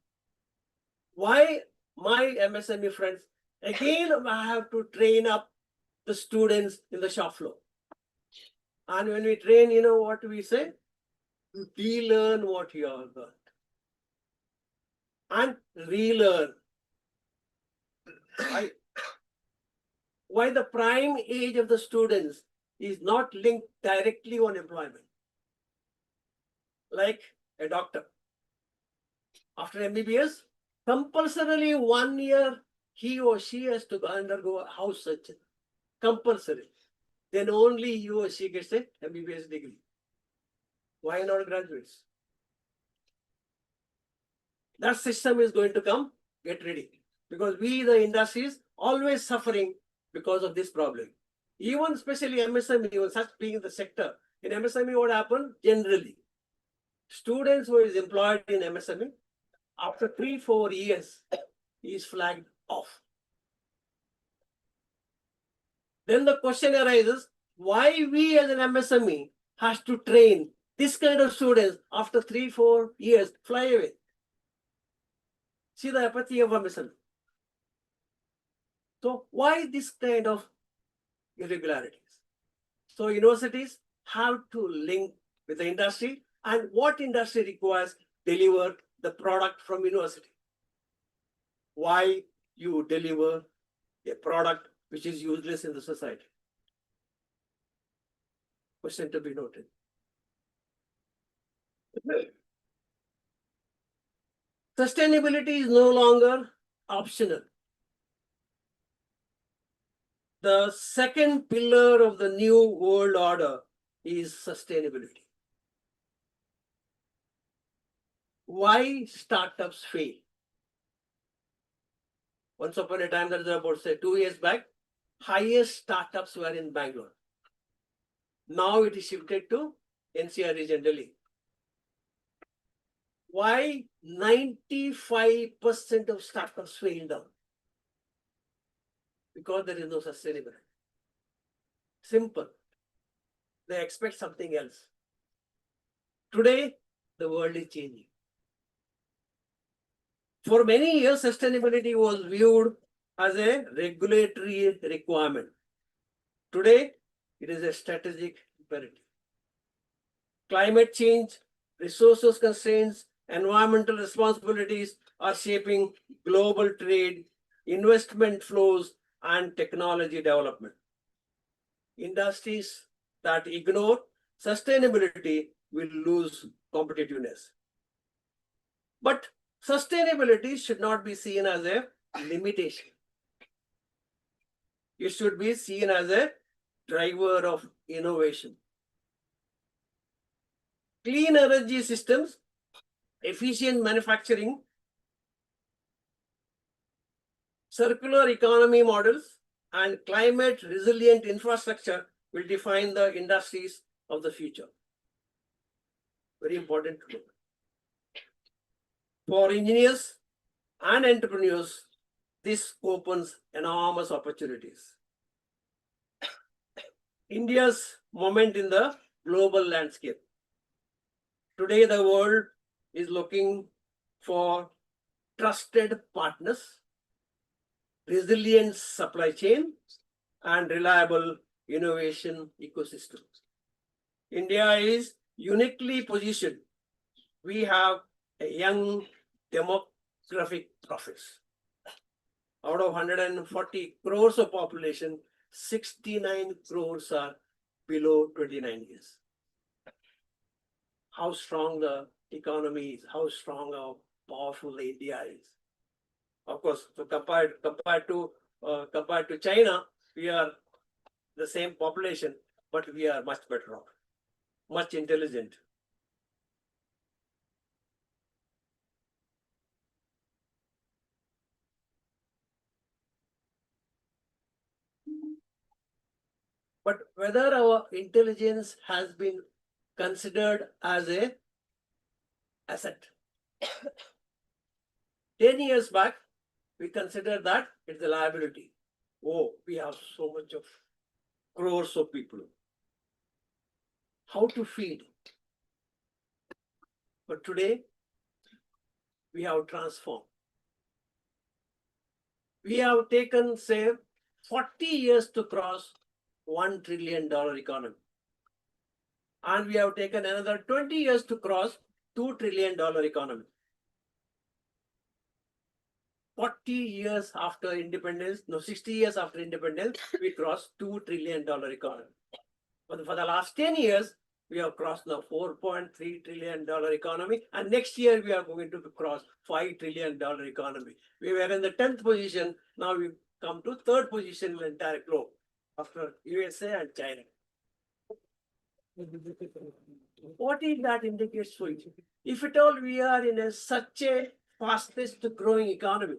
Why my MSME friends, again, I have to train up the students in the shop floor. And when we train, you know what we say? De-learn what you have learned. And relearn. Why the prime age of the students is not linked directly on employment. Like a doctor. After MBBS, compulsorily 1 year, he or she has to undergo a house surgery. Compulsory. Then only he or she gets a MBBS degree. Why not graduates? That system is going to come. Get ready. Because we, the industry, is always suffering because of this problem. Even especially MSME, even such being the sector. In MSME, what happened? Generally, students who is employed in MSME, after 3-4 years, he is flagged off. Then the question arises, why we as an MSME has to train this kind of students after 3-4 years, fly away. See the apathy of MSME. So why this kind of irregularities? So universities have to link with the industry and what industry requires deliver the product from university. Why you deliver a product which is useless in the society? Question to be noted. Sustainability is no longer optional. The second pillar of the new world order is sustainability. Why startups fail? Once upon a time, that is about say 2 years back, highest startups were in Bangalore. Now it is shifted to NCR region, Delhi. Why 95% of startups fail down? Because there is no sustainability. Simple. They expect something else. Today, the world is changing. For many years, sustainability was viewed as a regulatory requirement. Today, it is a strategic imperative. Climate change, resources constraints, environmental responsibilities are shaping global trade, investment flows, and technology development. Industries that ignore sustainability will lose competitiveness. But sustainability should not be seen as a limitation. It should be seen as a driver of innovation. Clean energy systems, efficient manufacturing, circular economy models, and climate resilient infrastructure will define the industries of the future. Very important to know. For engineers and entrepreneurs, this opens enormous opportunities. India's moment in the global landscape. Today, the world is looking for trusted partners, resilient supply chain, and reliable innovation ecosystems. India is uniquely positioned. We have a young demographic profits. Out of 140 crores of population, 69 crores are below 29 years. How strong the economy is, how strong or powerful India is. Of course, so compared to China, we are the same population, but we are much better off, much intelligent. But whether our intelligence has been considered as an asset. 10 years back, we considered that it's a liability. Oh, we have so much of crores of people. How to feed? But today, we have transformed. We have taken, say, 40 years to cross $1 trillion economy. And we have taken another 20 years to cross $2 trillion economy. 40 years after independence, no, 60 years after independence, we crossed $2 trillion economy. But for the last 10 years, we have crossed now $4.3 trillion economy. And next year, we are going to cross $5 trillion economy. We were in the 10th position. Now we've come to 3rd position in the entire globe after USA and China. What is that indicates for you? If at all we are in such a fastest growing economy,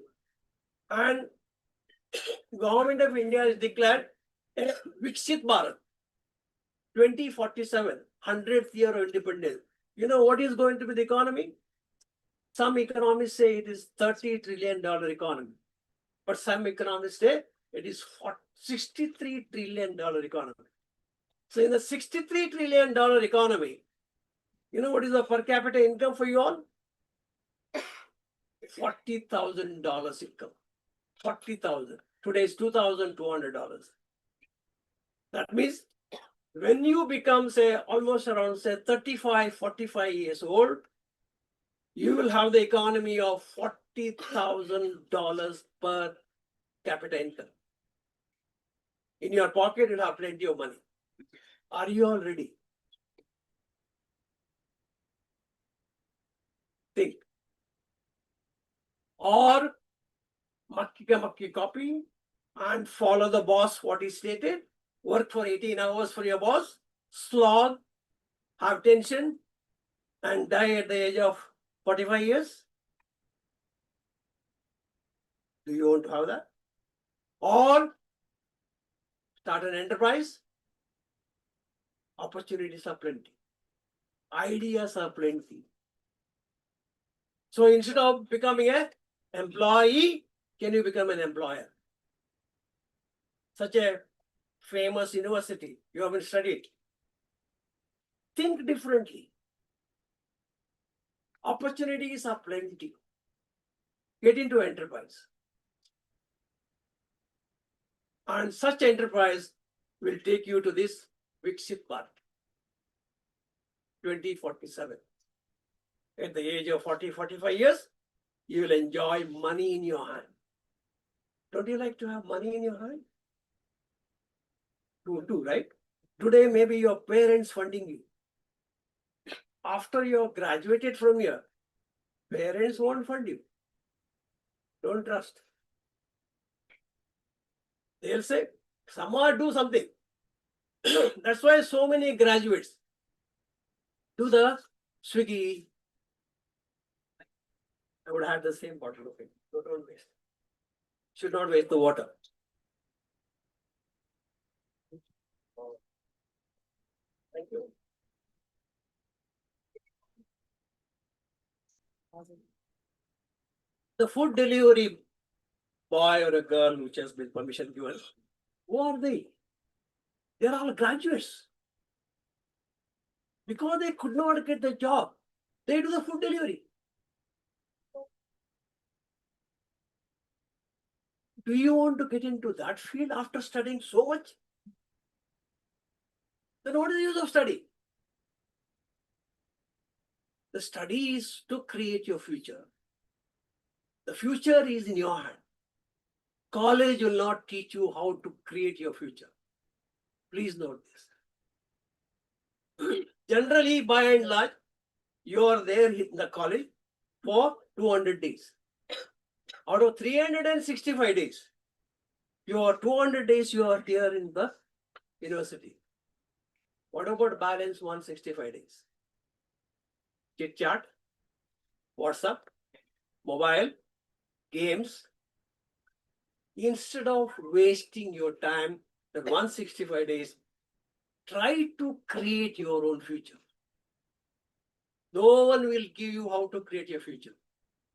and government of India has declared a Viksit Bharat 2047, 100th year of independence. You know what is going to be the economy? Some economists say it is $30 trillion economy, but some economists say it is $63 trillion economy. So in the $63 trillion economy, you know what is the per capita income for you all? $40,000 income. 40,000. Today is $2,200. That means When you become, say, almost around, say, 35, 45 years old, you will have the economy of $40,000 per capita income. In your pocket, you'll have plenty of money. Are you all ready? Think. Or makki copy and follow the boss what he stated. Work for 18 hours for your boss, slog, have tension, and die at the age of 45 years. Do you want to have that? Or start an enterprise? Opportunities are plenty. Ideas are plenty. So instead of becoming an employee, can you become an employer? Such a famous university you haven't studied. Think differently. Opportunities are plenty. Get into enterprise. And such enterprise will take you to this Viksit Bharat 2047. At the age of 40, 45 years, you will enjoy money in your hand. Don't you like to have money in your hand? Too, right? Today, maybe your parents funding you. After you have graduated from here, parents won't fund you. Don't trust. They'll say, someone do something. That's why so many graduates do the Swiggy. I would have the same bottle of it. Don't waste. Should not waste the water. Thank you. The food delivery boy or a girl which has been permission given, who are they? They are all graduates. Because they could not get the job, they do the food delivery. Do you want to get into that field after studying so much? Then what is the use of study? The study is to create your future. The future is in your hand. College will not teach you how to create your future. Please note this. Generally, by and large, you are there in the college for 200 days. Out of 365 days, your 200 days you are here in the university. What about balance 165 days? Chit chat, WhatsApp, mobile, games. Instead of wasting your time, that 165 days, try to create your own future. No one will give you how to create your future.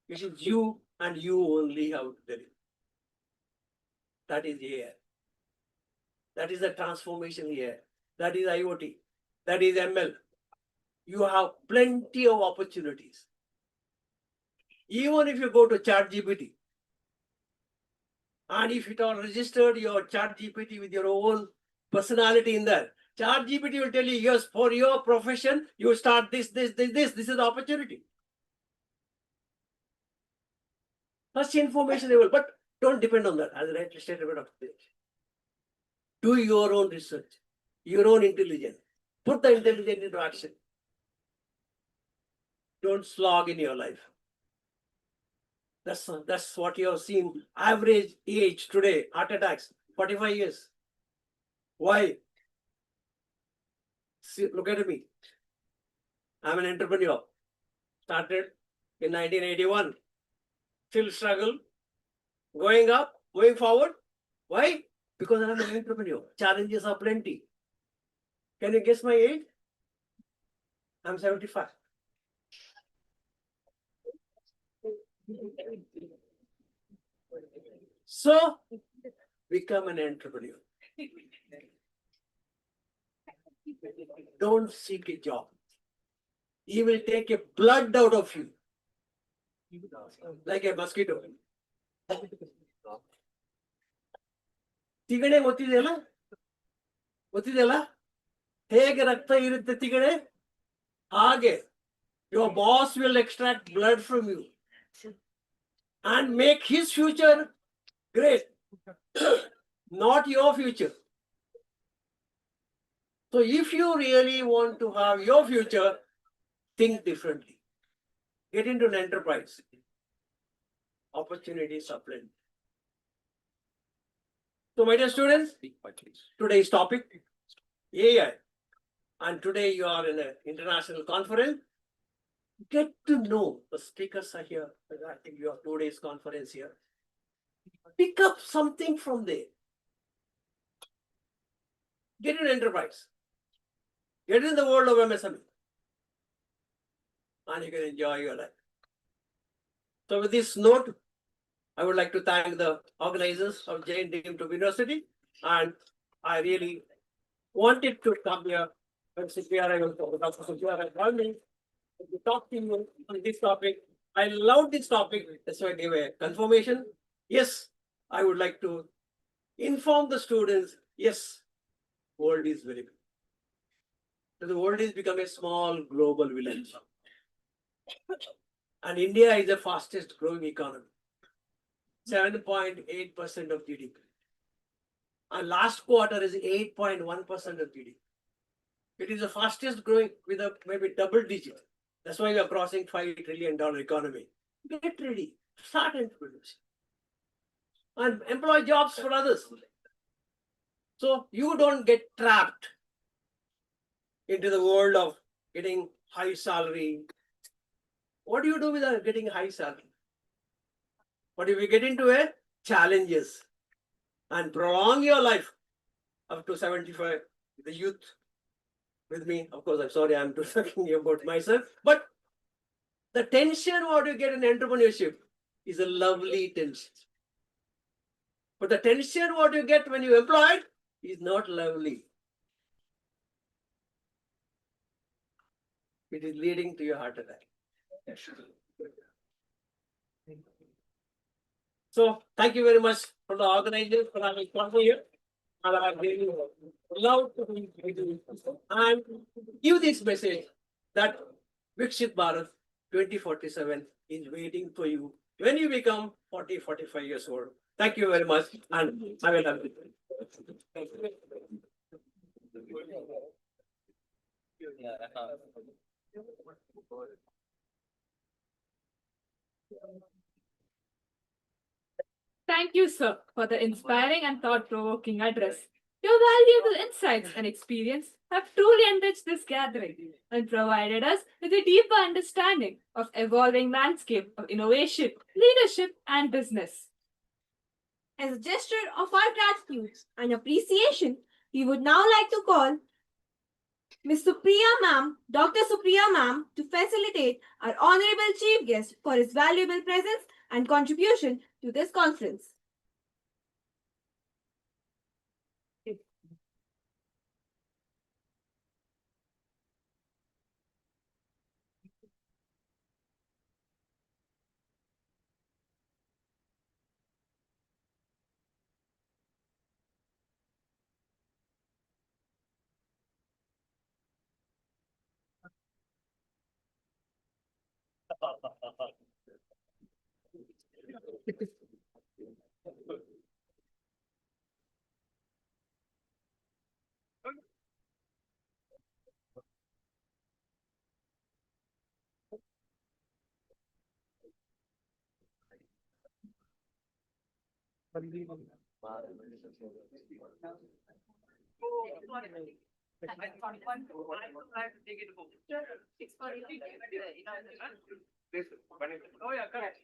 It is you and you only have to do it. That is AI. That is the transformation AI. That is IoT. That is ML. You have plenty of opportunities. Even if you go to ChatGPT, and if it are registered your ChatGPT with your own personality in there, ChatGPT will tell you, yes, for your profession, you start this. This is the opportunity. Such information available, but don't depend on that. As I rightly stated, do your own research, your own intelligence. Put the intelligence into action. Don't slog in your life. That's what you have seen. Average age today, heart attacks, 45 years. Why? See, look at me. I'm an entrepreneur. Started in 1981. Still struggle. Going up, going forward. Why? Because I'm an entrepreneur. Challenges are plenty. Can you guess my age? I'm 75. So, become an entrepreneur. Don't seek a job. He will take a blood out of you. Like a mosquito. ತಿಗಣೆ ಗೊತ್ತಿದೆಯಲ್ಲ ಹೇಗೆ ರಕ್ತ ಇರುತ್ತೆ ತಿಗಡೆ ಹಾಗೆ your boss will extract blood from you and make his future great, not your future. So if you really want to have your future, think differently. Get into an enterprise. Opportunities are plenty. So my dear students, today's topic, AI. And today you are in an international conference. Get to know the speakers are here. I think you have 2 days conference here. Pick up something from there. Get in enterprise. Get in the world of MSME. And you can enjoy your life. So with this note, I would like to thank the organizers of Jain Deemed University. And I really wanted to come here when Dr. Supriya called me to talk to you on this topic. I love this topic. That's why I gave a confirmation. Yes, I would like to inform the students. Yes, world is very big. So the world is becoming a small global village. And India is the fastest growing economy. 7.8% of GDP. And last quarter is 8.1% of GDP. It is the fastest growing with a maybe double digit. That's why we are crossing $5 trillion economy. Get ready. Start entrepreneurship. And employ jobs for others. So you don't get trapped into the world of getting high salary. What do you do with getting high salary? But if you get into a challenges and prolong your life up to 75, the youth with me, of course, I'm sorry, I'm talking about myself, but the tension what you get in entrepreneurship is a lovely tension. But the tension what you get when you employed is not lovely. It is leading to your heart attack. So thank you very much for the organizers for having come here. And I really love to be with you and give this message that Viksit Bharat 2047 is waiting for you when you become 40, 45 years old. Thank you very much and I will have it. Thank you, sir, for the inspiring and thought-provoking address. Your valuable insights and experience have truly enriched this gathering and provided us with a deeper understanding of evolving landscape of innovation, leadership, and business. As a gesture of our gratitude and appreciation, we would now like to call Ms. Supriya Ma'am, Dr. Supriya Ma'am, to facilitate our honorable chief guest for his valuable presence and contribution to this conference. Oh yeah, correct.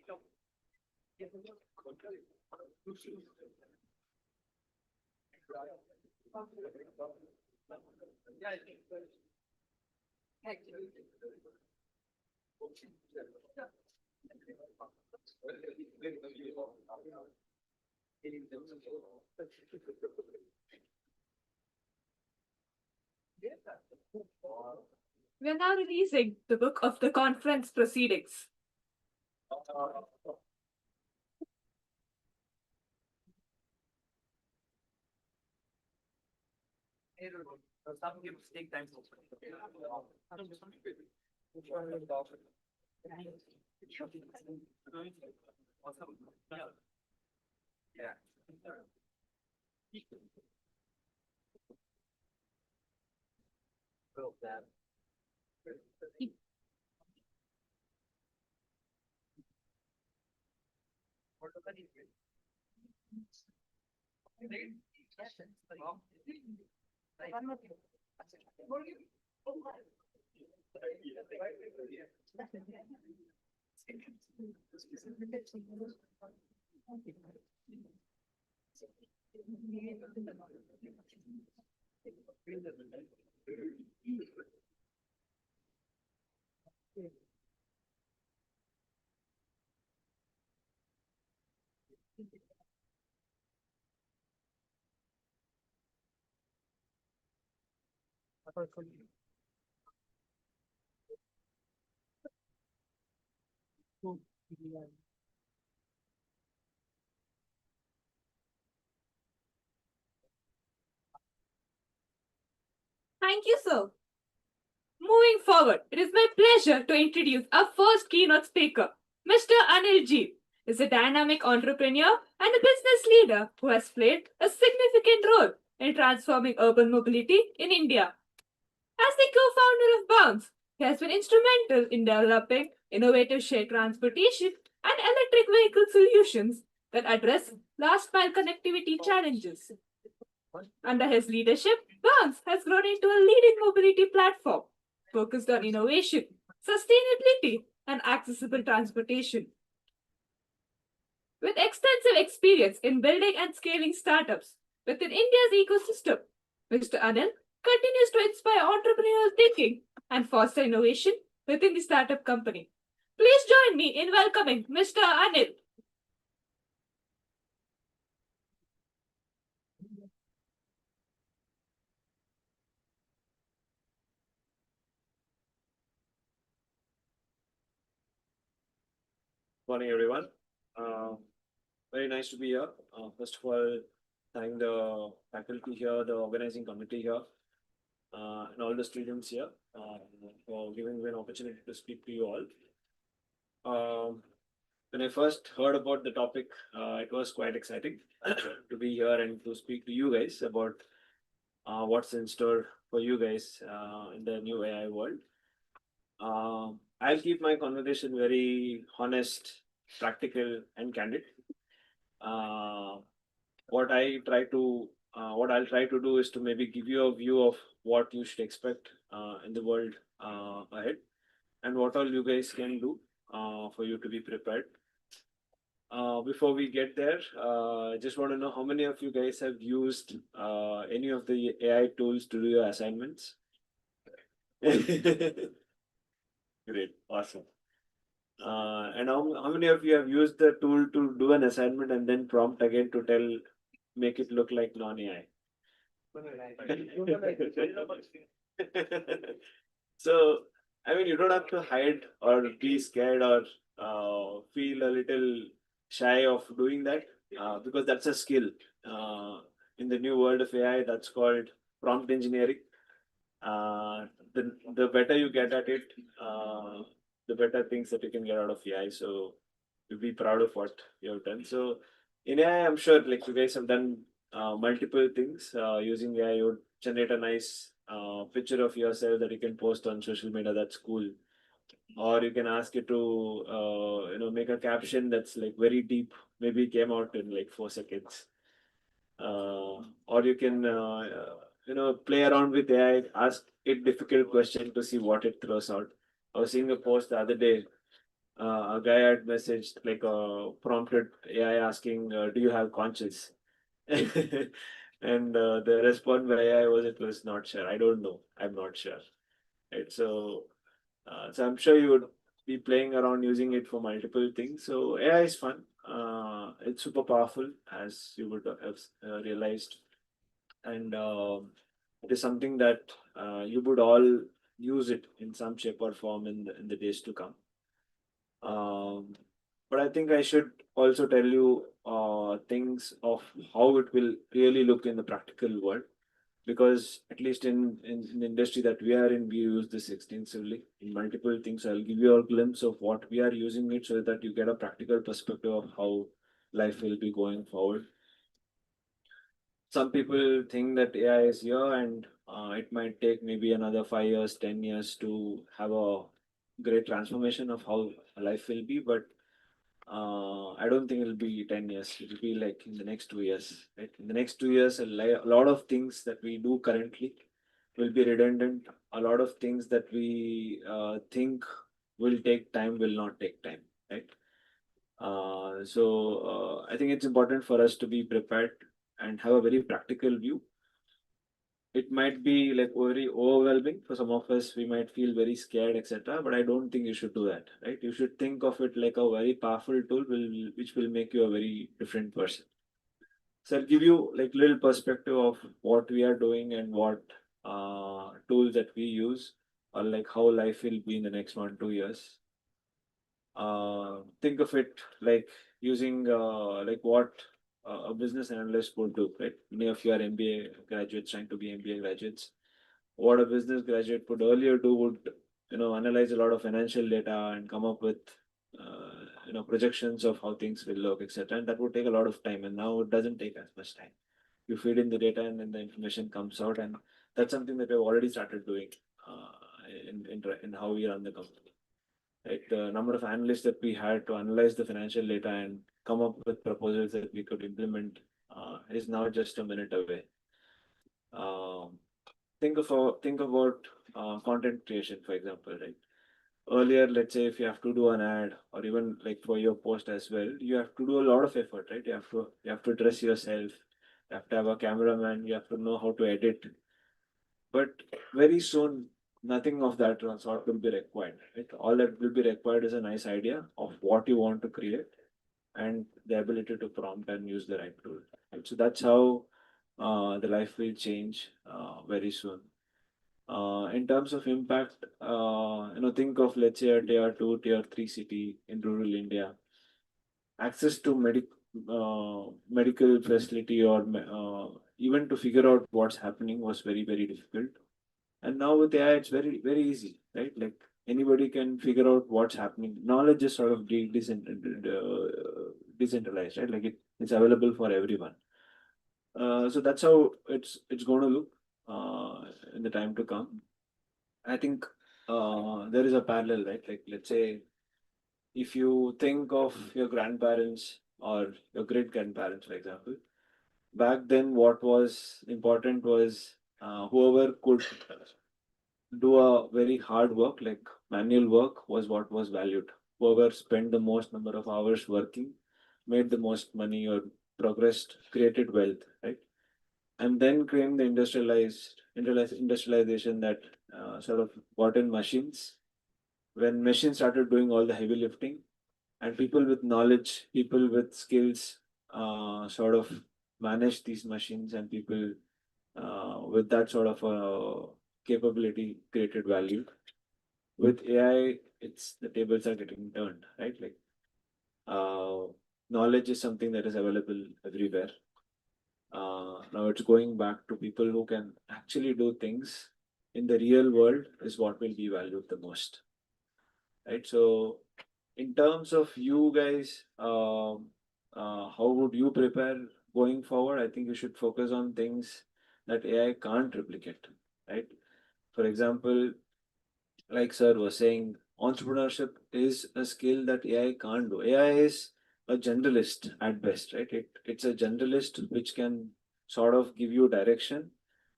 We are now releasing the book of the conference proceedings. Some games take time. Yeah. Well, that. Thank you, sir. Moving forward, it is my pleasure to introduce our first keynote speaker, Mr. Anil G. Is a dynamic entrepreneur and a business leader who has played a significant role in transforming urban mobility in India. As the co-founder of Bounce, he has been instrumental in developing innovative shared transportation and electric vehicle solutions that address last mile connectivity challenges. Under his leadership, Bounce has grown into a leading mobility platform focused on innovation, sustainability, and accessible transportation. With extensive experience in building and scaling startups within India's ecosystem, Mr. Anil continues to inspire entrepreneurial thinking and foster innovation within the startup company. Please join me in welcoming Mr. Anil. Morning, everyone. Very nice to be here. First of all, thank the faculty here, the organizing committee here, and all the students here for giving me an opportunity to speak to you all. When I first heard about the topic, it was quite exciting to be here and to speak to you guys about what's in store for you guys in the new AI world. I'll keep my conversation very honest, practical, and candid. What I'll try to do is to maybe give you a view of what you should expect in the world ahead, and what all you guys can do for you to be prepared. Before we get there, I just want to know how many of you guys have used any of the AI tools to do your assignments? Great, awesome. And how many of you have used the tool to do an assignment and then prompt again to make it look like non-AI? So, I mean, you don't have to hide or be scared or feel a little shy of doing that because that's a skill. In the new world of AI, that's called prompt engineering. The better you get at it, the better things that you can get out of AI. So you'll be proud of what you have done. So in AI, I'm sure like you guys have done multiple things using AI. You would generate a nice picture of yourself that you can post on social media. That's cool. Or you can ask it to make a caption that's like very deep. Maybe came out in like 4 seconds. Or you can play around with AI, ask it difficult question to see what it throws out. I was seeing a post the other day. A guy had messaged like prompted AI asking, "Do you have conscience?" And the response by AI it was not sure. I don't know. I'm not sure. Right. So I'm sure you would be playing around using it for multiple things. So AI is fun. It's super powerful, as you would have realized, and it is something that you would all use it in some shape or form in the days to come. But I think I should also tell you things of how it will really look in the practical world. because at least in the industry that we are in, we use this extensively in multiple things. I'll give you a glimpse of what we are using it so that you get a practical perspective of how life will be going forward. Some people think that AI is here and it might take maybe another 5 years, 10 years to have a great transformation of how life will be, but I don't think it'll be 10 years. It'll be like in the next 2 years, right? In the next 2 years, a lot of things that we do currently will be redundant. A lot of things that we think will take time will not take time, right? I think it's important for us to be prepared and have a very practical view. It might be like very overwhelming for some of us. We might feel very scared, etc. But I don't think you should do that, right? You should think of it like a very powerful tool, which will make you a very different person. So I'll give you like little perspective of what we are doing and what tools that we use, or like how life will be in the next 1-2 years. Think of it like using like what a business analyst would do, right? Many of you are MBA graduates, trying to be MBA graduates. What a business graduate would earlier do would, analyze a lot of financial data and come up with, projections of how things will look, etc. And that would take a lot of time. And now it doesn't take as much time. You feed in the data and then the information comes out, and that's something that we've already started doing in how we run the company. Right, the number of analysts that we had to analyze the financial data and come up with proposals that we could implement is now just a minute away. Think about content creation, for example, right? Earlier, let's say if you have to do an ad or even like for your post as well, you have to do a lot of effort, right? You have to dress yourself, you have to have a cameraman, you have to know how to edit. But very soon, nothing of that sort will be required. Right? All that will be required is a nice idea of what you want to create and the ability to prompt and use the right tool. Right? So that's how the life will change very soon. In terms of impact, think of, let's say, a tier 2, tier 3 city in rural India. Access to medical facility or even to figure out what's happening was very, very difficult. And now with AI, it's very, very easy, right? Like anybody can figure out what's happening. Knowledge is sort of decentralized, right? Like it's available for everyone. So that's how it's going to look in the time to come. I think there is a parallel, right? Like let's say if you think of your grandparents or your great grandparents, for example, back then what was important was whoever could do a very hard work, like manual work, was what was valued. Whoever spent the most number of hours working made the most money or progressed, created wealth, right? And then came the industrialization that sort of brought in machines. When machines started doing all the heavy lifting, and people with knowledge, people with skills, sort of managed these machines, and people with that sort of capability created value. With AI, it's the tables are getting turned, right? Like knowledge is something that is available everywhere. Now it's going back to people who can actually do things in the real world is what will be valued the most, right? So in terms of you guys, how would you prepare going forward? I think you should focus on things that AI can't replicate, right? For example, like sir was saying, entrepreneurship is a skill that AI can't do. AI is a generalist at best, right? It's a generalist which can sort of give you direction.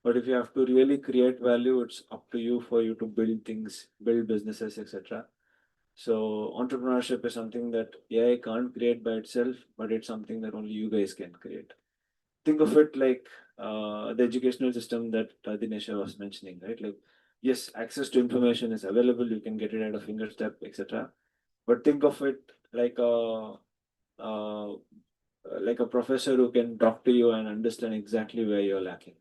But if you have to really create value, it's up to you for you to build things, build businesses, etc. So entrepreneurship is something that AI can't create by itself, but it's something that only you guys can create. Think of it like the educational system that Dinesha was mentioning, right? Like, yes, access to information is available, you can get it at a fingerstep, etc. But think of it uh, like a professor who can talk to you and understand exactly where you're lacking.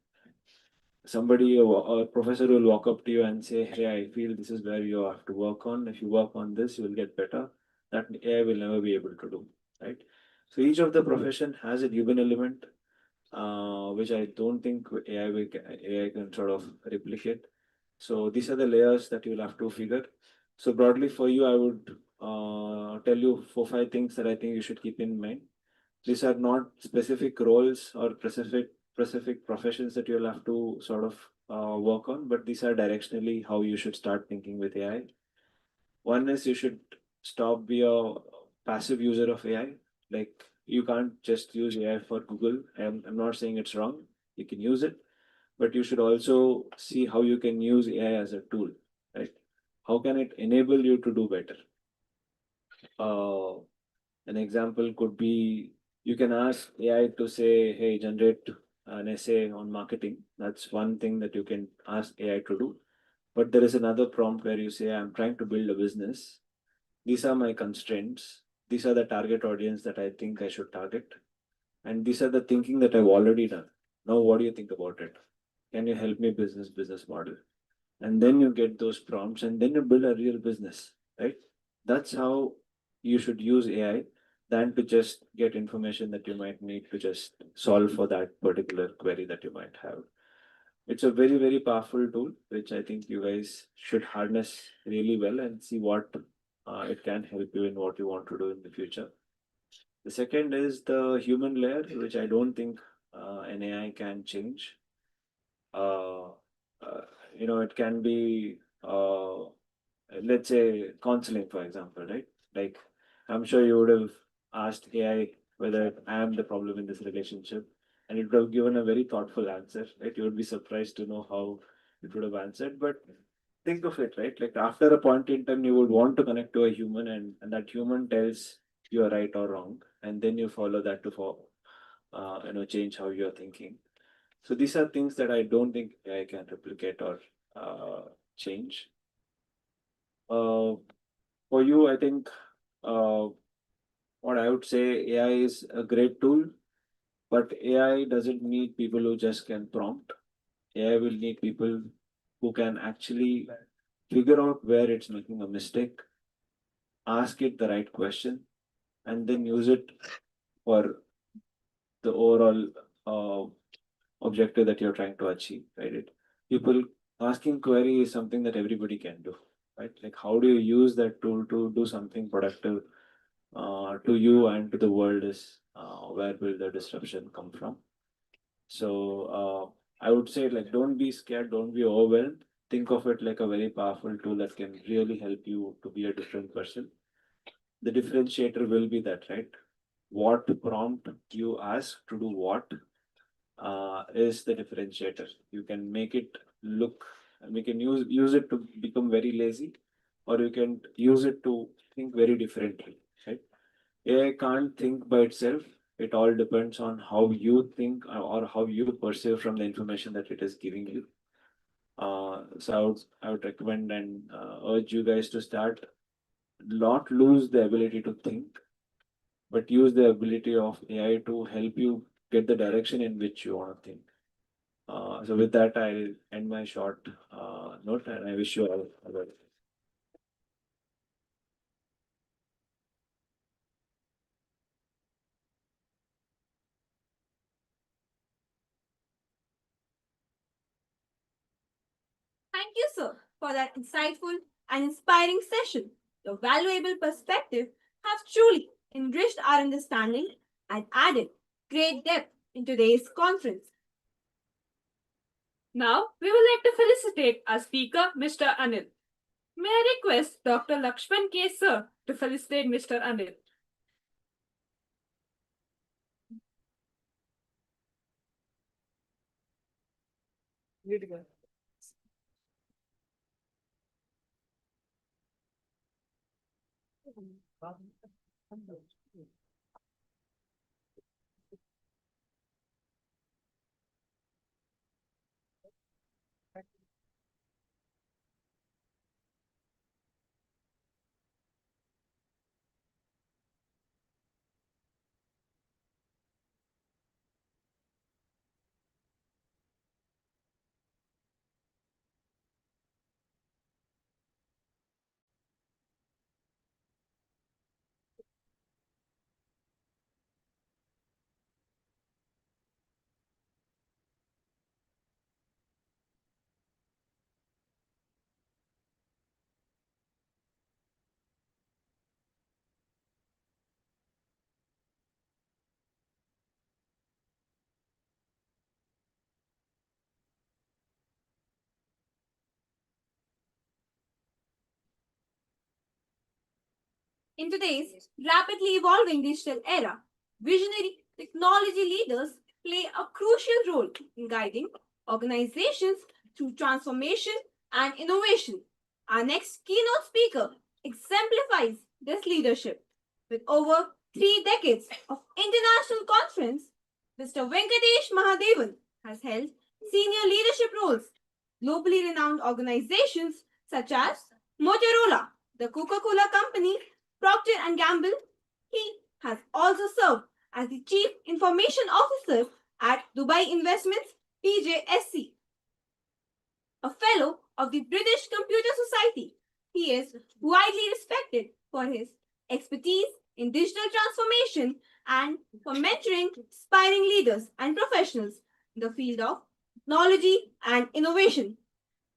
Somebody, a professor will walk up to you and say, hey, I feel this is where you have to work on. If you work on this, you will get better. That AI will never be able to do, right? So each of the profession has a human element. which I don't think AI can sort of replicate. So these are the layers that you'll have to figure. So broadly for you, I would tell you 4 5 things that I think you should keep in mind. These are not specific roles or specific professions that you'll have to sort of work on, but these are directionally how you should start thinking with AI. One is you should stop be a passive user of AI. Like you can't just use AI for Google. I'm not saying it's wrong. You can use it, but you should also see how you can use AI as a tool, right? How can it enable you to do better? Uh, an example could be you can ask AI to say, hey, generate an essay on marketing. That's one thing that you can ask AI to do. But there is another prompt where you say, I'm trying to build a business. These are my constraints. These are the target audience that I think I should target. And these are the thinking that I've already done. Now, what do you think about it? Can you help me business model? And then you get those prompts and then you build a real business, right? That's how you should use AI than to just get information that you might need to just solve for that particular query that you might have. It's a very, very powerful tool, which I think you guys should harness really well and see what it can help you in what you want to do in the future. The second is the human layer, which I don't think an AI can change. Uh, uh, it can be, let's say, counseling, for example, right? Like, I'm sure you would have asked AI whether I am the problem in this relationship, and it would have given a very thoughtful answer, right? You would be surprised to know how it would have answered. But think of it, right? Like, after a point in time, you would want to connect to a human, and that human tells you are right or wrong, and then you follow that to change how you're thinking. So these are things that I don't think AI can replicate or change. For you, I think uh, what I would say, AI is a great tool, but AI doesn't need people who just can prompt. AI will need people who can actually figure out where it's making a mistake, ask it the right question, and then use it for the overall objective that you're trying to achieve, right? People asking query is something that everybody can do, right? Like how do you use that tool to do something productive to you and to the world is where will the disruption come from. So I would say, like, don't be scared, don't be overwhelmed. Think of it like a very powerful tool that can really help you to be a different person. The differentiator will be that, right? What prompt you ask to do what is the differentiator. You can make it look, we can use it to become very lazy, or you can use it to think very differently, right? AI can't think by itself. It all depends on how you think or how you perceive from the information that it is giving you. So I would recommend and urge you guys to start, not lose the ability to think, but use the ability of AI to help you get the direction in which you want to think. So with that, I'll end my short note, and I wish you all a good. Thank you, sir, for that insightful and inspiring session. Your valuable perspective has truly enriched our understanding and added great depth in today's conference. Now, we would like to felicitate our speaker, Mr. Anil. May I request Dr. Lakshman K. Sir to felicitate Mr. Anil? In today's rapidly evolving digital era, visionary technology leaders play a crucial role in guiding organizations through transformation and innovation. Our next keynote speaker exemplifies this leadership. With over 3 decades of international conference, Mr. Venkatesh Mahadevan has held senior leadership roles, globally renowned organizations such as Motorola, the Coca-Cola Company, Procter and Gamble. He has also served as the Chief Information Officer at Dubai Investments (PJSC). A fellow of the British Computer Society, he is widely respected for his expertise in digital transformation and for mentoring aspiring leaders and professionals in the field of technology and innovation.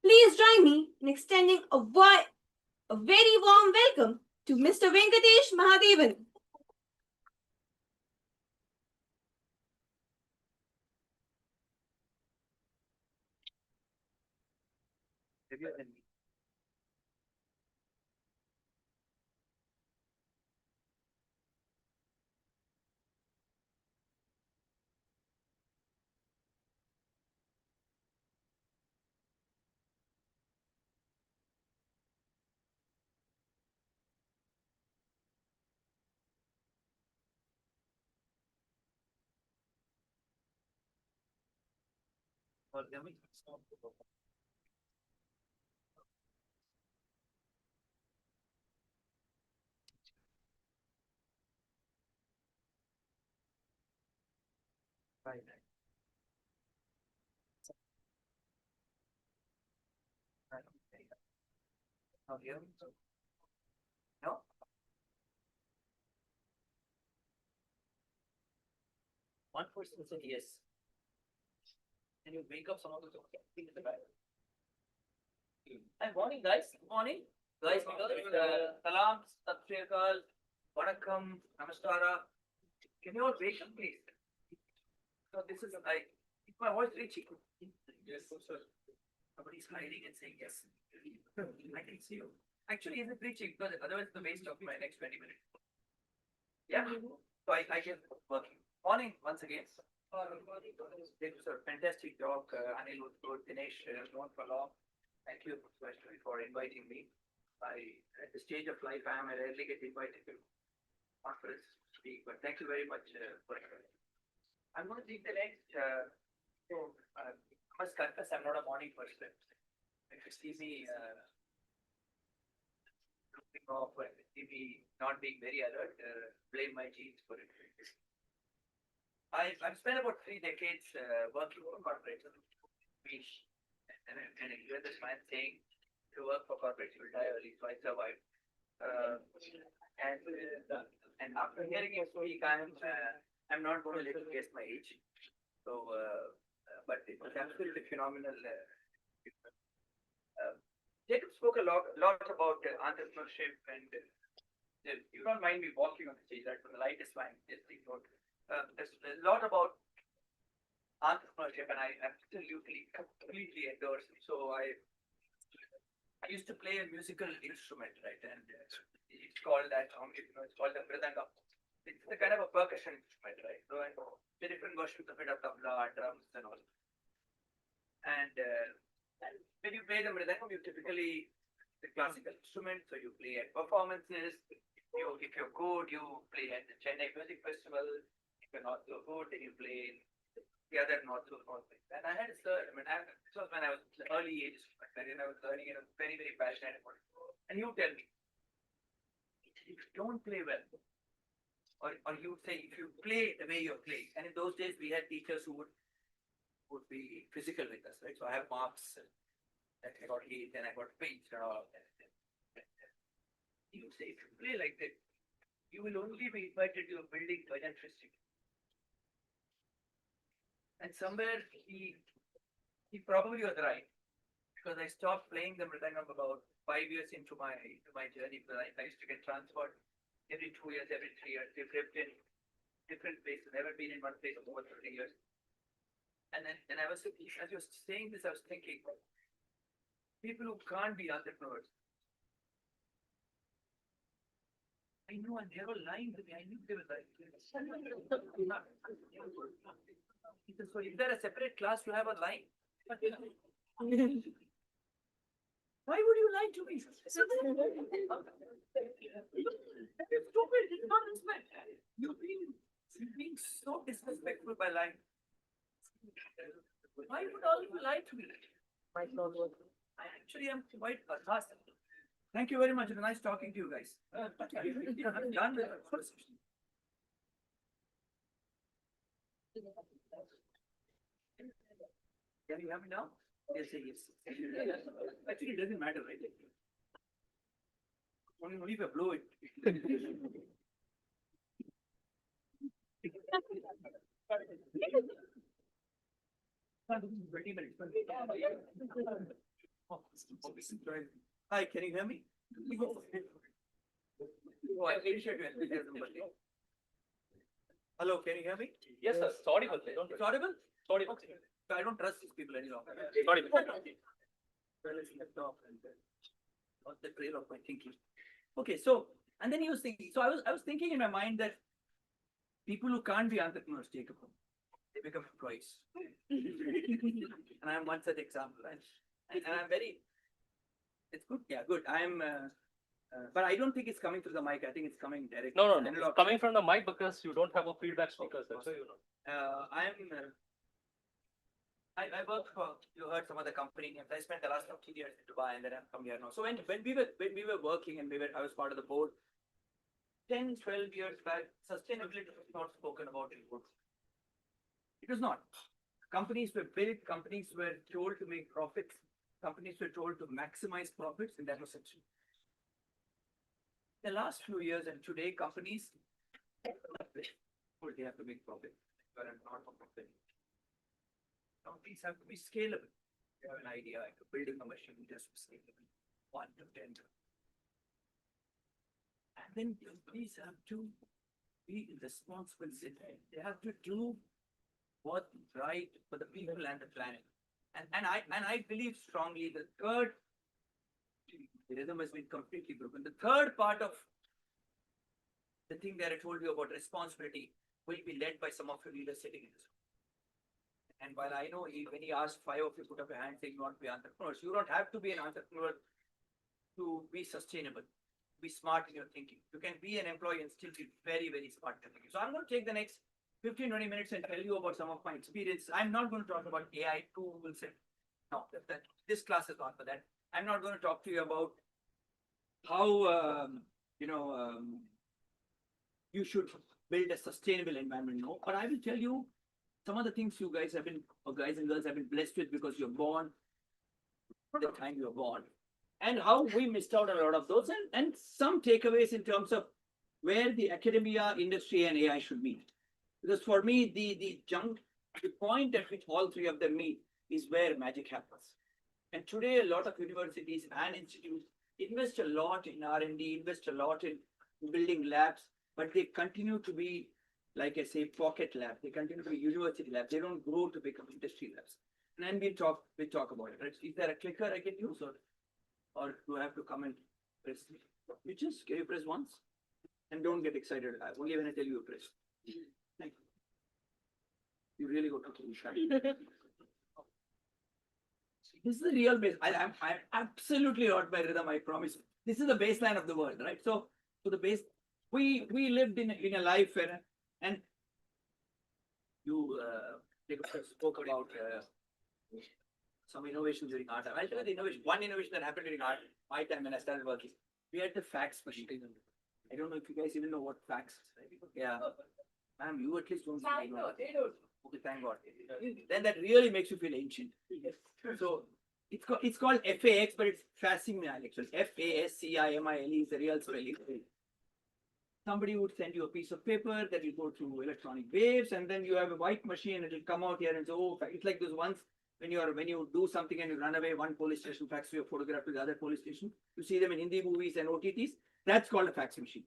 Please join me in extending a very warm welcome to Mr. Venkatesh Mahadevan. No? One person said yes. Can you make up some of the things in the back? Hi, morning guys. Morning. Guys, salam, sat shri akal, vanakkam, namaskara. Can you all wake up please? So this is is my voice reaching? Yes, sir. Somebody's hiding and saying yes. I can see you. Actually, is it reaching? Because otherwise it's a waste of my next 20 minutes. Yeah. So I can work. Morning once again. This was a fantastic talk. Anil was good. Dinesh, known for long. Thank you especially for inviting me. At the stage of life I rarely get invited to conference to speak, but thank you very much for it. I'm going to take the next. I must confess, I'm not a morning person. If you see me looking off, or if you see me not being very alert, blame my genes for it. I've spent about 3 decades working for corporates. And I hear this man saying, to work for corporates, you will die early, so I survived. And after hearing him speak, I'm not going to let you guess my age. So, but it was absolutely phenomenal. Jacob spoke a lot about entrepreneurship, and you don't mind me walking on the stage, right? So the light is fine. Just take note. There's a lot about entrepreneurship, and I absolutely, completely endorse it. So I used to play a musical instrument, right? And it's called that, it's called the mridangam. It's the kind of a percussion instrument, right? So the different versions of it are tabla, drums, and all. And when you play the mridangam, you typically the classical instrument, so you play at performances. If you're good, you play at the Chennai Music Festival. If you're not so good, then you play in the other not so small things. And I had a sir, this was when I was early ages of my career, I was learning, and I was very, very passionate about it. And you tell me, if you don't play well, or you say if you play the way you're playing, and in those days we had teachers who would be physical with us, right? So I have marks that I got 8, and I got pinched and all of that. You say if you play like that, you will only be invited to a building by an interesting. And somewhere he probably was right, because I stopped playing the mridangam about 5 years into my journey. Because I used to get transferred every 2 years, every 3 years. They've lived in different places, never been in one place for over 30 years. And then I was, as you were saying this, I was thinking, people who can't be entrepreneurs, I know, and they're all lying to me. I knew they were lying. So is there a separate class to have a line? Why would you lie to me? It's stupid. It's not respect. You're being so disrespectful by lying. Why would all of you lie to me? I actually am quite aghast. Thank you very much. It was nice talking to you guys. I'm done with the conversation. Can you hear me now? Yes, yes. Actually, it doesn't matter, right? Only if I blow it. 20 minutes. Hi, can you hear me? Oh, I appreciate your enthusiasm, buddy. Hello, can you hear me? Yes, sir. It's audible. It's audible? Audible. Okay. I don't trust these people any longer. Audible. What's the trail of my thinking? Okay, so and then he was thinking. So I was thinking in my mind that people who can't be entrepreneurs, Jacob, they become employees. And I'm one such example. And I'm very. It's good. Yeah, good. But I don't think it's coming through the mic. I think it's coming directly. No. It's coming from the mic because you don't have a feedback speaker, sir. So you know. I work for, you heard some other company names. I spent the last 15 years in Dubai and then I've come here now. So when we were working and I was part of the board, 10, 12 years back, sustainability was not spoken about in boards. It was not. Companies were built, companies were told to make profits, companies were told to maximize profits, and that was it. The last few years and today, companies they have to make profit, but not for profit. Companies have to be scalable. You have an idea, like building a machine, just scalable, 1 to 10. And then companies have to be responsible citizens. They have to do what's right for the people and the planet. And I believe strongly the third, the rhythm has been completely broken. The third part of the thing that I told you about responsibility will be led by some of the leaders sitting in this room. And while I know when he asked 5 of you put up your hand saying you want to be entrepreneurs, you don't have to be an entrepreneur to be sustainable, be smart in your thinking. You can be an employee and still be very, very smart in thinking. So I'm going to take the next 15, 20 minutes and tell you about some of my experience. I'm not going to talk about AI tools. No, this class is not for that. I'm not going to talk to you about how, you should build a sustainable environment. No, but I will tell you some of the things you guys have been, or guys and girls have been blessed with because you're born the time you're born, and how we missed out on a lot of those, and some takeaways in terms of where the academia, industry, and AI should meet. Because for me, the point at which all three of them meet is where magic happens. And today, a lot of universities and institutes invest a lot in R&D, invest a lot in building labs, but they continue to be, like I say, pocket labs. They continue to be university labs. They don't grow to become industry labs. And then we talk about it. Right? Is there a clicker I can use, or do I have to come and press? You just can you press once, and don't get excited. Only when I tell you to press. Thank you. You really go to shy. This is the real base. I'm absolutely not by rhythm. I promise. This is the baseline of the world, right? So the base. We lived in a life where, and you spoke about some innovations during art. I'll tell you the innovation. One innovation that happened during art, my time when I started working, we had the fax machine. I don't know if you guys even know what fax is. Yeah. Ma'am, you at least don't know. Okay, thank God. Then that really makes you feel ancient. So it's called FAX, but it's facsimile actually. FASCIMILE is the real spelling. Somebody would send you a piece of paper that will go through electronic waves, and then you have a white machine, it will come out here and say, oh, it's like those ones when you do something and you run away, one police station faxes your photograph to the other police station. You see them in Hindi movies and OTTs. That's called a fax machine.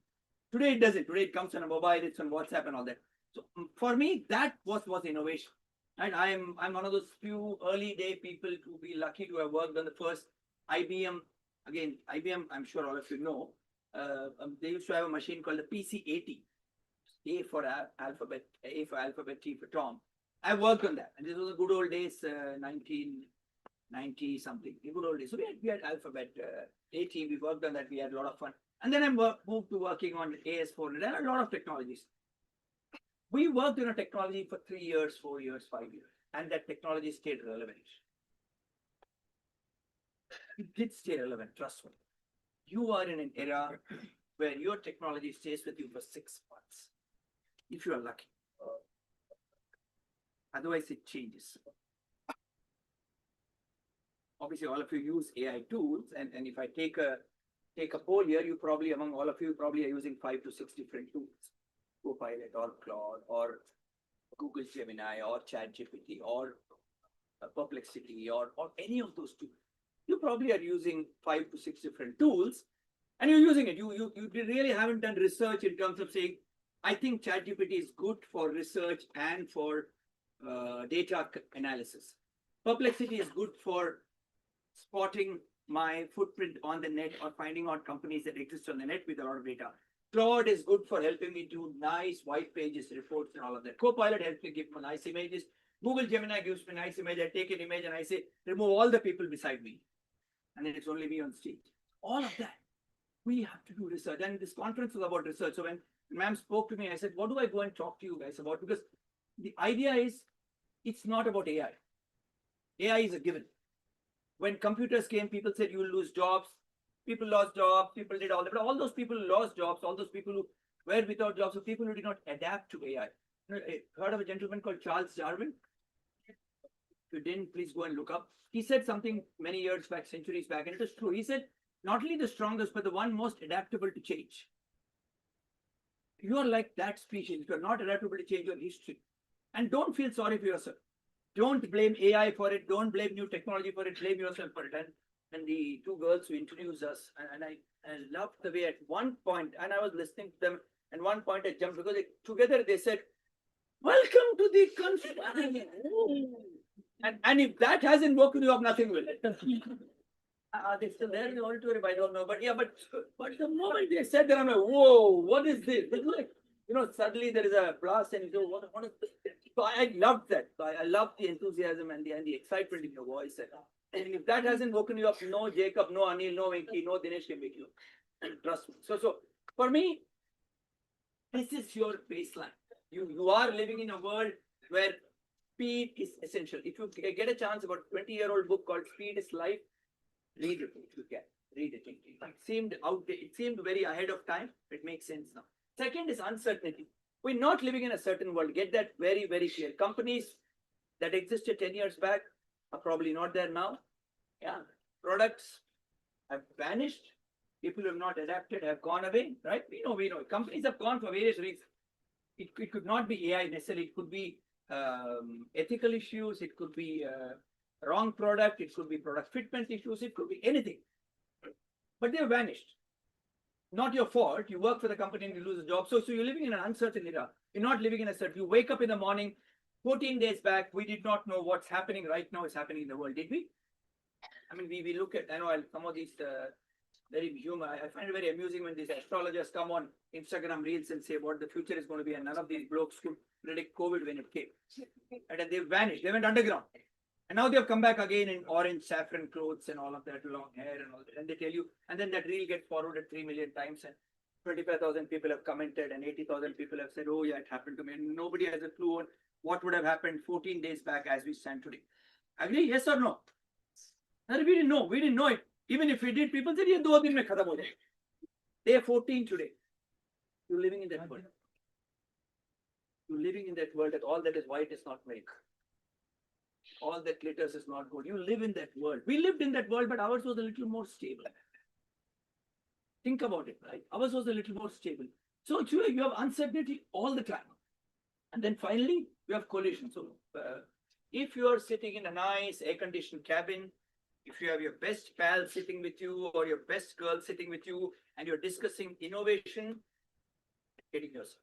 Today it doesn't. Today it comes on a mobile, it's on WhatsApp and all that. So for me, that was innovation. And I'm one of those few early day people to be lucky to have worked on the first IBM. Again, IBM, I'm sure all of you know, they used to have a machine called the PC-80. A for alphabet, A for alphabet, T for Tom. I worked on that, and this was the good old days, 1990 something. The good old days. So we had alphabet, AT. We worked on that. We had a lot of fun. And then I moved to working on AS400 and a lot of technologies. We worked on a technology for 3 years, 4 years, 5 years, and that technology stayed relevant. It did stay relevant, trust me. You are in an era where your technology stays with you for 6 months, if you are lucky. Otherwise, it changes. Obviously, all of you use AI tools, and if I take a poll here, you probably, among all of you, probably are using 5 to 6 different tools. Copilot or Claude or Google Gemini or ChatGPT or Perplexity or any of those tools. You probably are using 5 to 6 different tools, and you're using it. You really haven't done research in terms of saying, I think ChatGPT is good for research and for data analysis. Perplexity is good for spotting my footprint on the net or finding out companies that exist on the net with a lot of data. Claude is good for helping me do nice white pages, reports, and all of that. Copilot helps me give me nice images. Google Gemini gives me a nice image. I take an image and I say, remove all the people beside me. And then it's only me on stage. All of that. We have to do research. And this conference was about research. So when ma'am spoke to me, I said, what do I go and talk to you guys about? Because the idea is, it's not about AI. AI is a given. When computers came, people said, you will lose jobs. People lost jobs, people did all that, but all those people who lost jobs, all those people who were without jobs, so people who did not adapt to AI. You know, I heard of a gentleman called Charles Darwin. If you didn't, please go and look up. He said something many years back, centuries back, and it was true. He said, not only the strongest, but the one most adaptable to change. You are like that species. If you're not adaptable to change your history. And don't feel sorry for yourself. Don't blame AI for it. Don't blame new technology for it. Blame yourself for it. And the two girls who introduced us, and I loved the way at one point, and I was listening to them, and one point I jumped because together they said, welcome to the country. And if that hasn't woken you up, nothing will. Are they still there in the auditorium? I don't know. But yeah, but the moment they said that, I'm like, whoa, what is this? It's like, you know, suddenly there is a blast and you go, what is this? So I loved that. So I loved the enthusiasm and the excitement in your voice. And if that hasn't woken you up, no Jacob, no Anil, no Venki, no Dinesh can wake you up. And trust me. So for me, this is your baseline. You are living in a world where speed is essential. If you get a chance, about a 20-year-old book called Speed is Life, read it if you can. Read it. It seemed outdated. It seemed very ahead of time. It makes sense now. Second is uncertainty. We're not living in a certain world. Get that very, very clear. Companies that existed 10 years back are probably not there now. Yeah. Products have vanished. People who have not adapted have gone away, right? We know. Companies have gone for various reasons. It could not be AI necessarily. It could be ethical issues. It could be wrong product. It could be product fitment issues. It could be anything. But they have vanished. Not your fault. You work for the company and you lose a job. So you're living in an uncertain era. You're not living in a certain. You wake up in the morning. 14 days back, we did not know what's happening right now is happening in the world. Did we? I mean, we look at, I know some of these very humor. I find it very amusing when these astrologers come on Instagram Reels and say what the future is going to be, and none of these blokes could predict COVID when it came. And they vanished. They went underground. And now they have come back again in orange saffron clothes and all of that, long hair and all that. And they tell you, and then that reel gets forwarded 3 million times, and 25,000 people have commented, and 80,000 people have said, oh yeah, it happened to me. And nobody has a clue on what would have happened 14 days back as we stand today. Agree? Yes or no? We didn't know. We didn't know it. Even if we did, people said, yeah, 2 days mein khatam ho jayega. They are 14 today. You're living in that world. You're living in that world that all that is white is not milk. All that glitters is not gold. You live in that world. We lived in that world, but ours was a little more stable. Think about it, right? Ours was a little more stable. So you have uncertainty all the time. And then finally, you have collision. So if you are sitting in a nice air-conditioned cabin, if you have your best pal sitting with you or your best girl sitting with you and you're discussing innovation, kidding yourself.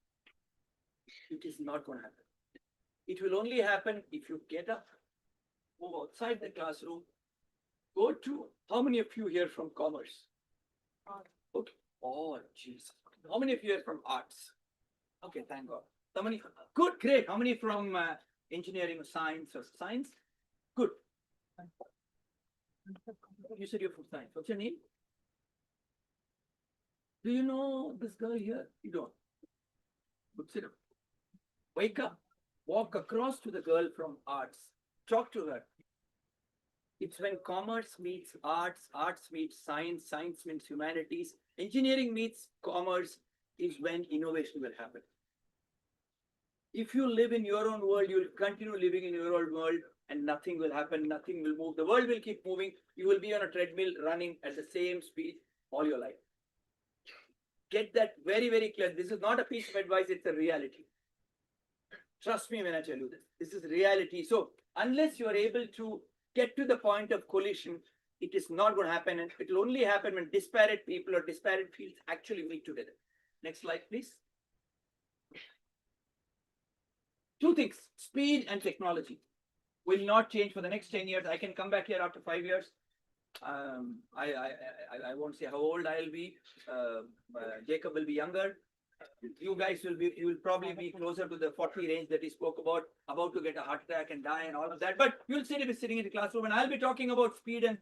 It is not going to happen. It will only happen if you get up, move outside the classroom, go to, how many of you here from commerce? Okay, Oh, jeez. How many of you are from arts? Okay, thank God. How many? Good, great. How many from engineering or science or science? Good. You said you're from science. What's your name? Do you know this girl here? You don't. Good, sit up. Wake up. Walk across to the girl from arts. Talk to her. It's when commerce meets arts, arts meets science, science meets humanities, engineering meets commerce is when innovation will happen. If you live in your own world, you will continue living in your own world and nothing will happen, nothing will move. The world will keep moving. You will be on a treadmill running at the same speed all your life. Get that very, very clear. This is not a piece of advice, it's a reality. Trust me when I tell you this. This is reality. So unless you are able to get to the point of collision, it is not going to happen. And it will only happen when disparate people or disparate fields actually meet together. Next slide, please. Two things, speed and technology will not change for the next 10 years. I can come back here after 5 years. I won't say how old I'll be. Jacob will be younger. You guys you will probably be closer to the 40 range that he spoke about to get a heart attack and die and all of that. But you'll still be sitting in the classroom and I'll be talking about speed and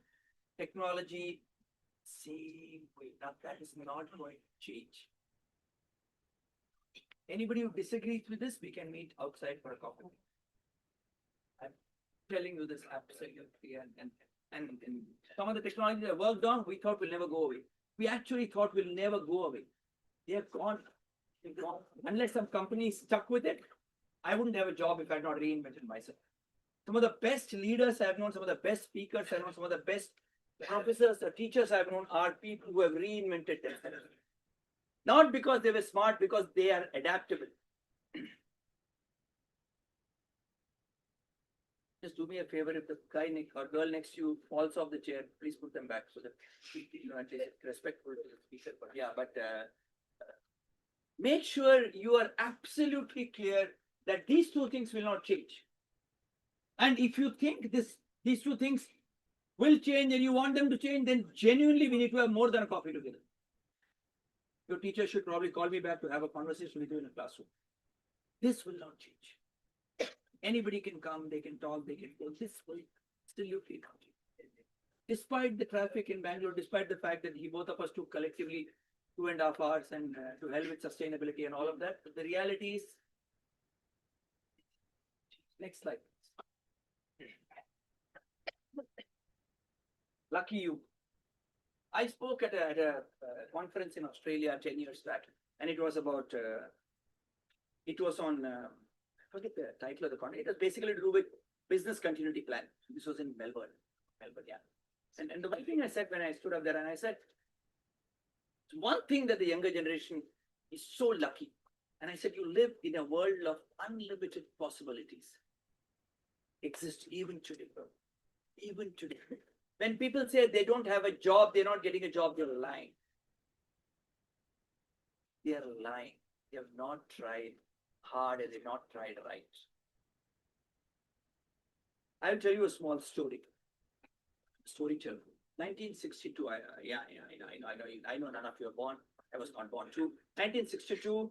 technology. See, that is not going to change. Anybody who disagrees with this, we can meet outside for a coffee. I'm telling you this absolutely. And some of the technologies that worked on, we thought will never go away. We actually thought will never go away. They have gone. Unless some company stuck with it, I wouldn't have a job if I had not reinvented myself. Some of the best leaders I've known, some of the best speakers I've known, some of the best professors or teachers I've known are people who have reinvented themselves. Not because they were smart, because they are adaptable. Just do me a favor, if the guy or girl next to you falls off the chair, please put them back so that at least respectful to the speaker. But yeah, make sure you are absolutely clear that these two things will not change. And if you think these two things will change and you want them to change, then genuinely we need to have more than a coffee together. Your teacher should probably call me back to have a conversation with you in a classroom. This will not change. Anybody can come, they can talk, they can go. This will absolutely not change. Despite the traffic in Bangalore, despite the fact that both of us took collectively 2.5 hours and to hell with sustainability and all of that, but the reality is, next slide. Lucky you. I spoke at a conference in Australia 10 years back, and it was about, it was on, I forget the title of the conference. It was basically to do with business continuity plan. This was in Melbourne, yeah. And the one thing I said when I stood up there, and I said, one thing that the younger generation is so lucky. And I said, you live in a world of unlimited possibilities. Exist even today, even today. When people say they don't have a job, they're not getting a job, they're lying. They are lying. They have not tried hard and they've not tried right. I'll tell you a small story. Storyteller. 1962, I know none of you are born. I was not born too. 1962,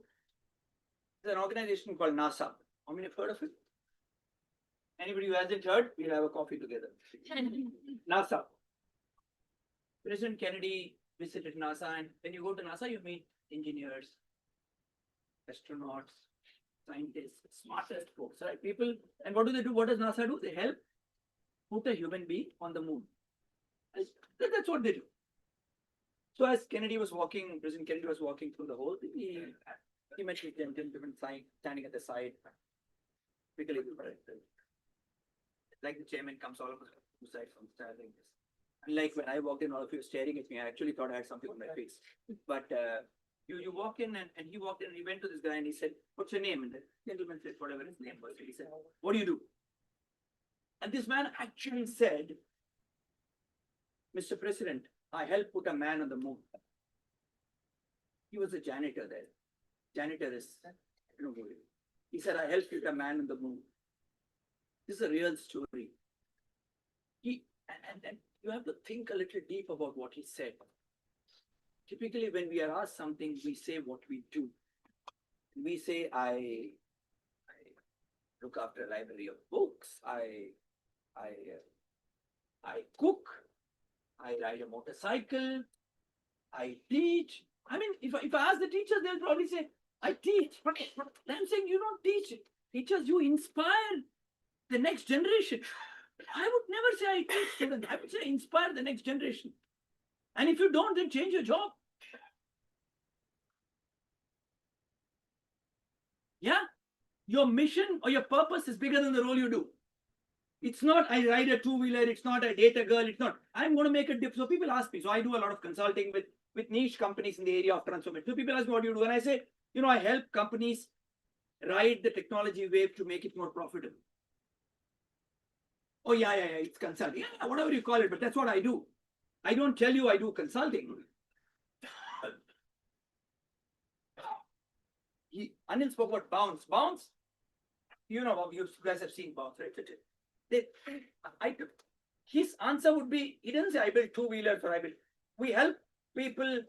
there's an organization called NASA. How many have heard of it? Anybody who hasn't heard, we'll have a coffee together. NASA. President Kennedy visited NASA, and when you go to NASA, you meet engineers, astronauts, scientists, smartest folks, right? People, and what do? What does NASA do? They help put a human being on the moon. That's what they do. So as Kennedy was walking, President Kennedy was walking through the whole thing, he met a gentleman standing at the side, quickly, like the chairman comes all of us two sides from standing this. Unlike when I walked in, all of you staring at me, I actually thought I had something on my face. But you walk in and he walked in and he went to this guy and he said, what's your name? And the gentleman said, whatever his name was. He said, what do you do? And this man actually said, Mr. President, I helped put a man on the moon. He was a janitor there. Janitor is, he said, I helped put a man on the moon. This is a real story. And you have to think a little deep about what he said. typically when we are asked something, we say what we do. We say, I look after a library of books, I cook, I ride a motorcycle, I teach. I mean, if I ask the teachers, they'll probably say, I teach. But I'm saying you don't teach. Teachers, you inspire the next generation. I would never say I teach students. I would say inspire the next generation. And if you don't, then change your job. Yeah? Your mission or your purpose is bigger than the role you do. It's not I ride a two-wheeler, it's not I date a girl, it's not. I'm going to make a difference. So people ask me. So I do a lot of consulting with niche companies in the area of transformation. So people ask me, what do you do? And I say, I help companies ride the technology wave to make it more profitable. Oh, yeah, it's consulting. Yeah, whatever you call it, but that's what I do. I don't tell you I do consulting. Anil spoke about bounce. Bounce, you guys have seen bounce, right? His answer would be, he doesn't say I build two-wheelers or we help people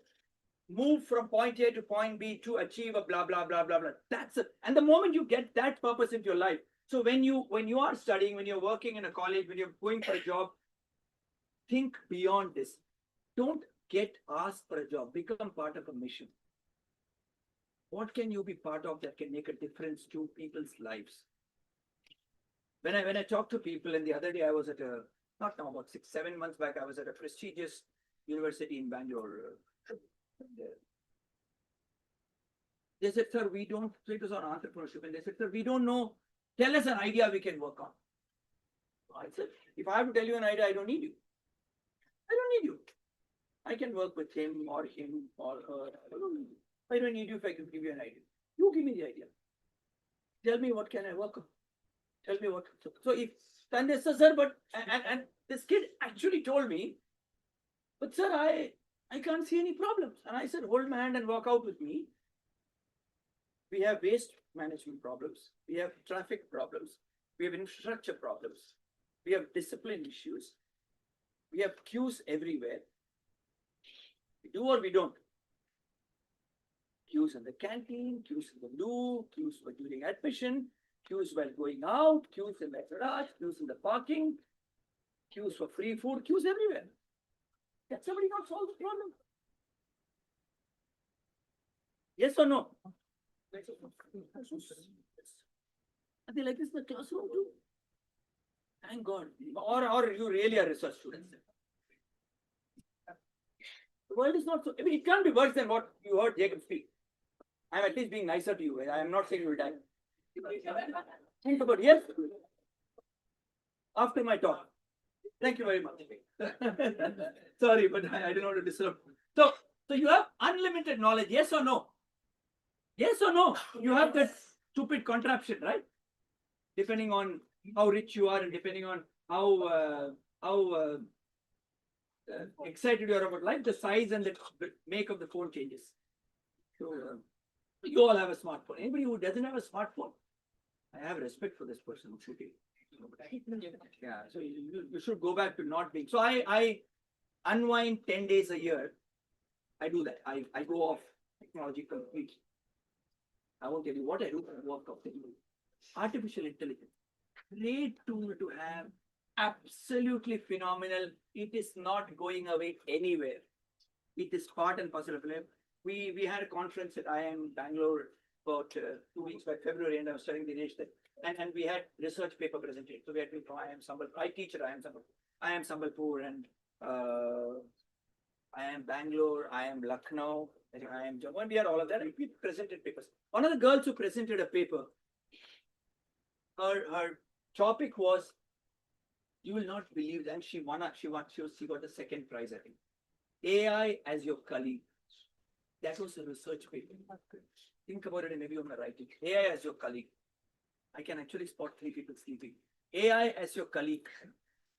move from point A to point B to achieve a blah, blah, blah, blah, blah. That's it. And the moment you get that purpose into your life, so when you are studying, when you're working in a college, when you're going for a job, think beyond this. Don't get asked for a job. Become part of a mission. What can you be part of that can make a difference to people's lives? When I talk to people, and the other day I was at about 6-7 months back, I was at a prestigious university in Bangalore. They said, sir, we don't, so it was on entrepreneurship, and they said, sir, we don't know, tell us an idea we can work on. I said, if I have to tell you an idea, I don't need you. I don't need you. I can work with him or her. I don't need you if I can give you an idea. You give me the idea. Tell me what can I work on. Tell me what. So if Sunday says, sir, but and this kid actually told me, but sir, I can't see any problems. And I said, hold my hand and walk out with me. We have waste management problems. We have traffic problems. We have infrastructure problems. We have discipline issues. We have queues everywhere. We do or we don't. Queues in the canteen, queues in the loo, queues for during admission, queues while going out, queues in the garage, queues in the parking, queues for free food, queues everywhere. Can somebody not solve the problem? Yes or no? Are they like this in the classroom too? Thank God. Or you really are research students. The world is not so, I mean, it can't be worse than what you heard Jacob speak. I'm at least being nicer to you. I am not saying you will die. Think about yes. After my talk. Thank you very much. Sorry, but I didn't want to disturb. So you have unlimited knowledge, yes or no? Yes or no? You have that stupid contraption, right? Depending on how rich you are and depending on how excited you are about life, the size and the make of the phone changes. So you all have a smartphone. Anybody who doesn't have a smartphone, I have respect for this person who should be. Yeah, so you should go back to not being. So I unwind 10 days a year. I do that. I go off technology completely. I won't tell you what I do, I work off technology. Artificial intelligence. Great tool to have. Absolutely phenomenal. It is not going away anywhere. It is part and parcel of life. We had a conference at IIM Bangalore about 2 weeks back, February, and I was telling Dinesh that, and we had research paper presented. So we had people from IIM Sambalpur. I teach at IIM Sambalpur, and IIM Bangalore, IIM Lucknow, IIM Jammu, and we had all of that. And we presented papers. One of the girls who presented a paper, her topic was, you will not believe that she got the second prize, I think. AI as your colleague. That was a research paper. Think about it and maybe I'm gonna write it. AI as your colleague. I can actually spot 3 people sleeping. AI as your colleague.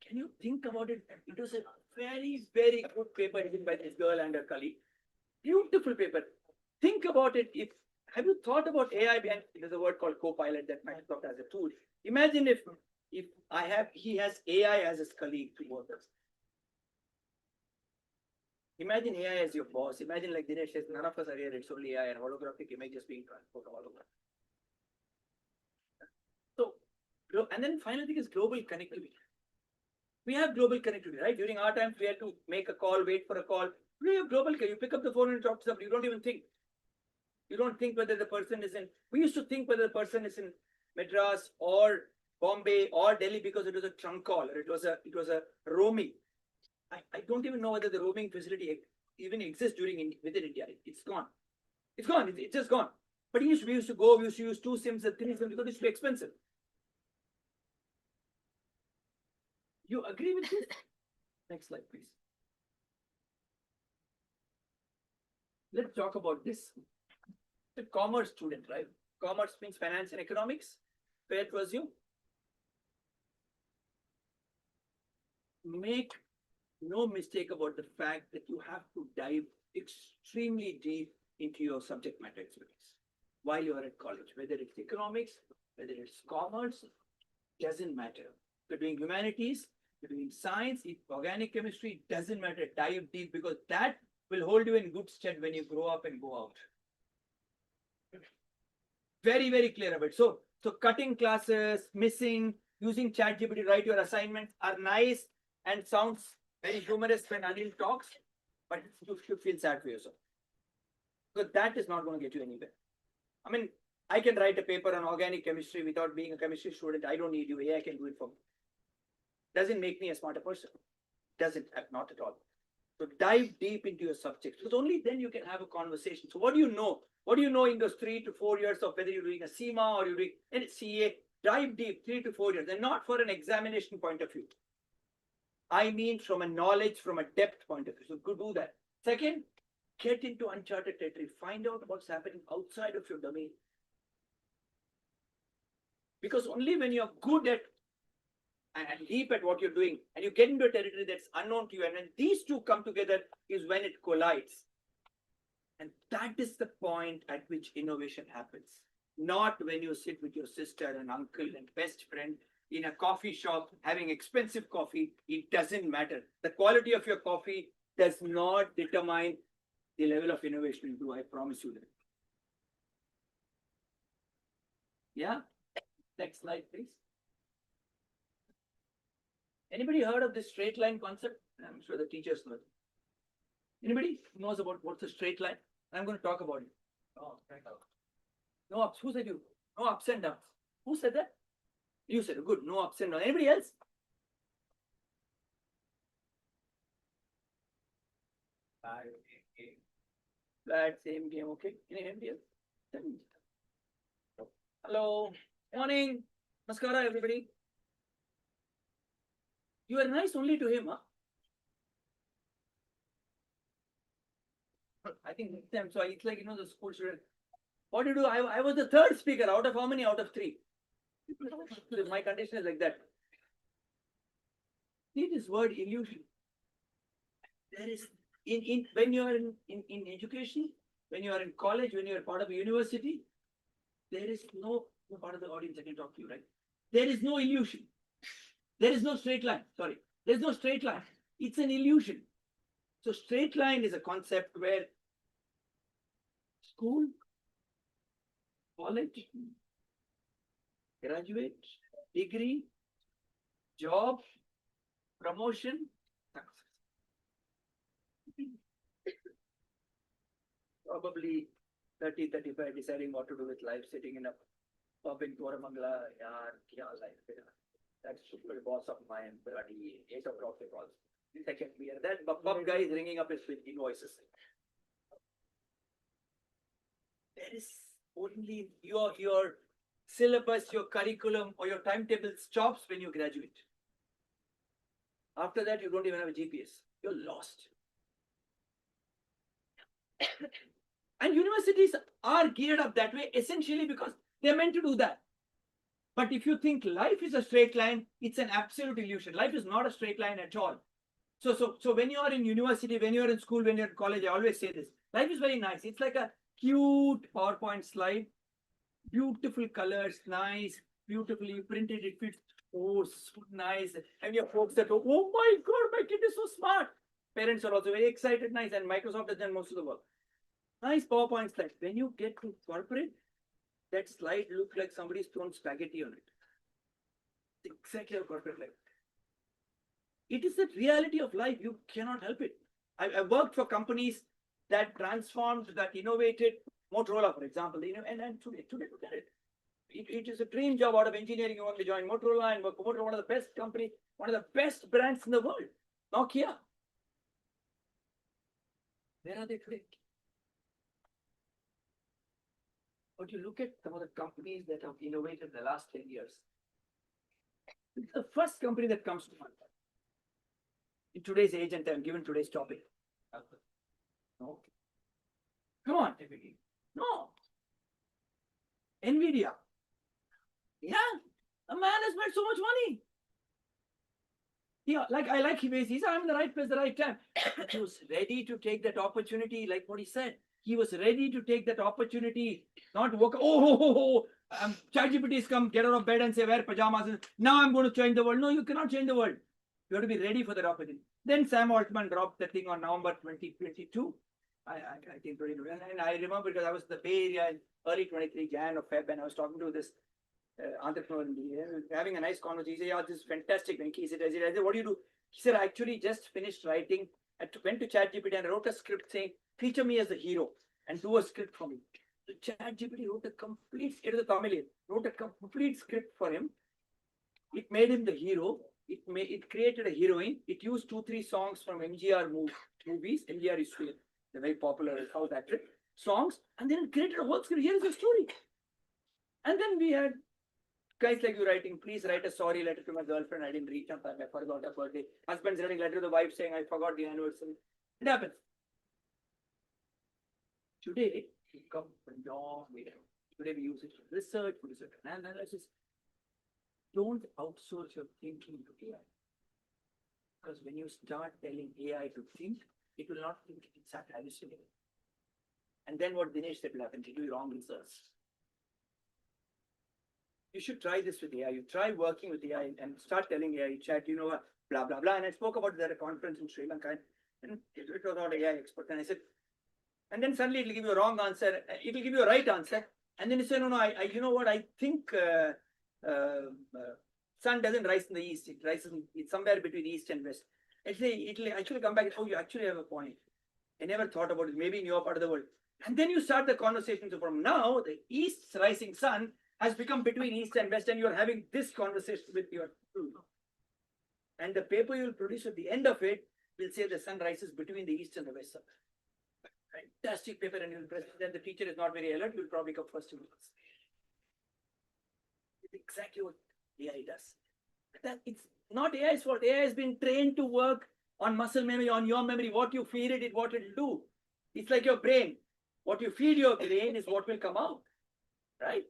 Can you think about it? It was a very, very good paper written by this girl and her colleague. Beautiful paper. Think about it. Have you thought about AI? There's a word called co-pilot that Microsoft has a tool. Imagine if he has AI as his colleague to work with. Imagine AI as your boss. Imagine like Dinesh says, none of us are here, it's only AI and holographic images being transported all over. So, and then final thing is global connectivity. We have global connectivity, right? During our time, we had to make a call, wait for a call. We have global, you pick up the phone and talk to somebody, you don't even think. You don't think whether the person is in, we used to think whether the person is in Madras or Bombay or Delhi because it was a trunk call or it was a roaming. I don't even know whether the roaming facility even exists within India. It's gone. It's gone. It's just gone. But we used to use 2 SIMs and 3 SIMs because it used to be expensive. You agree with this? Next slide, please. Let's talk about this. The commerce student, right? Commerce means finance and economics. Fair to assume. Make no mistake about the fact that you have to dive extremely deep into your subject matter expertise while you are at college, whether it's economics, whether it's commerce, doesn't matter. You're doing humanities, you're doing science, organic chemistry, doesn't matter. Dive deep because that will hold you in good stead when you grow up and go out. Very, very clear about it. So cutting classes, missing, using ChatGPT to write your assignments are nice and sounds very humorous when Anil talks, but you should feel sad for yourself. Because that is not going to get you anywhere. I mean, I can write a paper on organic chemistry without being a chemistry student. I don't need you. AI can do it for me. Doesn't make me a smarter person. Doesn't, not at all. So dive deep into your subject. Because only then you can have a conversation. So what do you know? What do you know in those 3 to 4 years of whether you're doing a CIMA or you're doing a CA? Dive deep 3 to 4 years and not for an examination point of view. I mean from a knowledge, from a depth point of view. So go do that. Second, get into uncharted territory. Find out what's happening outside of your domain. Because only when you're good at and deep at what you're doing and you get into a territory that's unknown to you and when these two come together is when it collides. And that is the point at which innovation happens. Not when you sit with your sister and uncle and best friend in a coffee shop having expensive coffee. It doesn't matter. The quality of your coffee does not determine the level of innovation you do. I promise you that. Yeah. Next slide, please. Anybody heard of this straight line concept? I'm sure the teachers know it. Anybody knows about what's a straight line? I'm going to talk about it. Oh, no ups. Who said you? No ups and downs. Who said that? You said good. No ups and downs. Anybody else? Flat, same game. Okay. Anybody else? Hello. Morning. Namaskara, everybody. You are nice only to him, huh? I think next time, so it's like, the school student. What do you do? I was the third speaker out of how many? Out of 3. My condition is like that. See this word illusion. There is, when you are in education, when you are in college, when you are part of a university, there is no part of the audience I can talk to you, right? There is no illusion. There is no straight line. Sorry. There's no straight line. It's an illusion. So straight line is a concept where school, college, graduate, degree, job, promotion, success. Probably 30, 35 deciding what to do with life, sitting in a pub in Koramangala, yaar, life. That stupid boss of mine, bloody 8 o'clock they call. Second beer. That pub guy is ringing up his invoices. There is only your syllabus, your curriculum, or your timetable stops when you graduate. After that, you don't even have a GPS. You're lost. And universities are geared up that way essentially because they're meant to do that. But if you think life is a straight line, it's an absolute illusion. Life is not a straight line at all. So when you are in university, when you are in school, when you're in college, I always say this. Life is very nice. It's like a cute PowerPoint slide. Beautiful colors, nice, beautifully printed. It fits. Oh, so nice. And your folks that, oh my God, my kid is so smart. Parents are also very excited, nice, and Microsoft has done most of the work. Nice PowerPoint slide. When you get to corporate, that slide looks like somebody's thrown spaghetti on it. It's exactly how corporate life. It is the reality of life. You cannot help it. I worked for companies that transformed, that innovated. Motorola, for example, and today look at it. It is a dream job out of engineering. You want to join Motorola and work for Motorola, one of the best company, one of the best brands in the world. Nokia. Where are they today? But you look at some of the companies that have innovated the last 10 years. It's the first company that comes to mind. In today's age and time, given today's topic. No. Come on, everybody. No. NVIDIA. Yeah, a man has made so much money. Yeah, I like him. He said, I'm in the right place at the right time. But he was ready to take that opportunity, like what he said. He was ready to take that opportunity, not walk. ChatGPT has come, get out of bed and say, wear pajamas. Now I'm going to change the world. No, you cannot change the world. You have to be ready for that opportunity. Then Sam Altman dropped the thing on November 2022. I think 2022. And I remember because I was in the Bay Area in early 23, Jan or Feb, and I was talking to this entrepreneur in the having a nice conversation. He said, yeah, this is fantastic. And he said, I said, what do you do? He said, I actually just finished writing. I went to ChatGPT and I wrote a script saying, feature me as the hero and do a script for me. So ChatGPT wrote a complete, it was a Tamilian, wrote a complete script for him. It made him the hero. It created a heroine. It used 2-3 songs from MGR movies. MGR is the very popular South actor songs, and then it created a whole script. Here is the story. And then we had guys like you writing, please write a sorry letter to my girlfriend. I didn't reach up. I forgot her birthday. Husband's writing letter to the wife saying, I forgot the anniversary. It happens. Today, we come from long way down. Today we use it for research, and analysis. Don't outsource your thinking to AI. Because when you start telling AI to think, it will not think, it will start hallucinating. And then what Dinesh said will happen, to do wrong research. You should try this with AI. You try working with AI and start telling AI, chat, you know what, blah, blah, blah. And I spoke about it at a conference in Sri Lanka, and it was not AI expert. And I said, and then suddenly it'll give you a wrong answer. It'll give you a right answer. And then you say, no, you know what, I think sun doesn't rise in the east. It rises it's somewhere between east and west. It'll actually come back and, oh, you actually have a point. I never thought about it, maybe in your part of the world. And then you start the conversation. So from now, the east's rising sun has become between east and west, and you're having this conversation with your student. And the paper you'll produce at the end of it will say the sun rises between the east and the west. Fantastic paper, and you'll present. Then the teacher is not very alert, you'll probably come first in class. It's exactly what AI does. It's not AI's fault. AI has been trained to work on muscle memory, on your memory. What you feed it is what it will do. It's like your brain. What you feed your brain is what will come out. Right?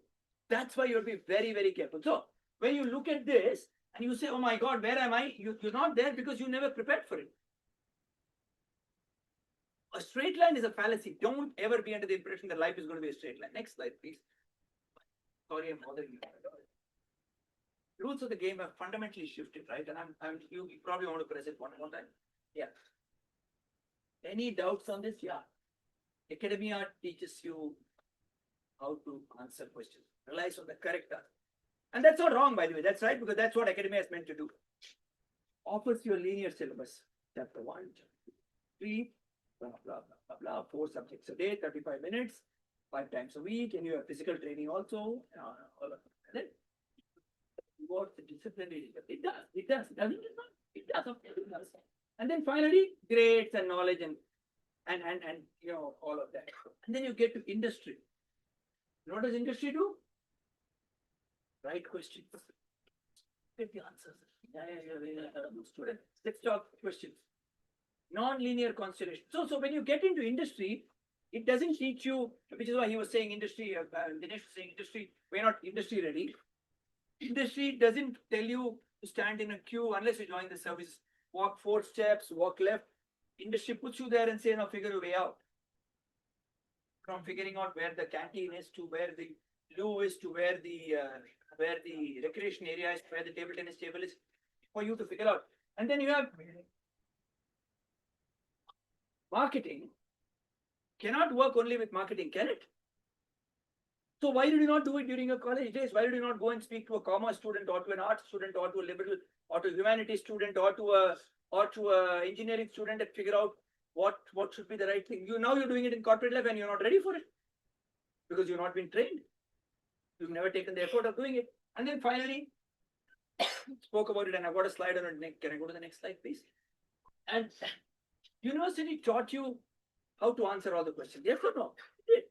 That's why you'll be very, very careful. So when you look at this and you say, oh my God, where am I? You're not there because you never prepared for it. A straight line is a fallacy. Don't ever be under the impression that life is going to be a straight line. Next slide, please. Sorry, I'm bothering you. Rules of the game have fundamentally shifted, right? And you probably want to press it one more time. Yeah. Any doubts on this? Yeah. Academia teaches you how to answer questions. Relies on the correct answer. And that's not wrong, by the way. That's right, because that's what academia is meant to do. Offers you a linear syllabus. Chapter 1, chapter 3, blah, blah, blah, blah, blah. 4 subjects a day, 35 minutes, 5 times a week, and you have physical training also. All of that. What the discipline is. It does, doesn't it? It does, of course, it does. And then finally, grades and knowledge and you know, all of that. And then you get to industry. What does industry do? Write questions. Get the answers. Students, let's talk questions. Non-linear constellation. So when you get into industry, it doesn't teach you, which is why he was saying industry, Dinesh was saying industry, we're not industry ready. Industry doesn't tell you to stand in a queue unless you join the service. Walk 4 steps, walk left. Industry puts you there and say, now figure a way out. From figuring out where the canteen is to where the loo is to where the recreation area is, where the table tennis table is, for you to figure out. And then you have marketing cannot work only with marketing, can it? So why did you not do it during your college days? Why did you not go and speak to a commerce student or to an art student or to a liberal or to a humanities student or to a engineering student and figure out what should be the right thing? You're doing it in corporate life and you're not ready for it because you've not been trained. You've never taken the effort of doing it. And then finally, spoke about it, and I've got a slide on it. Can I go to the next slide, please? And university taught you how to answer all the questions. Yes or no? It did.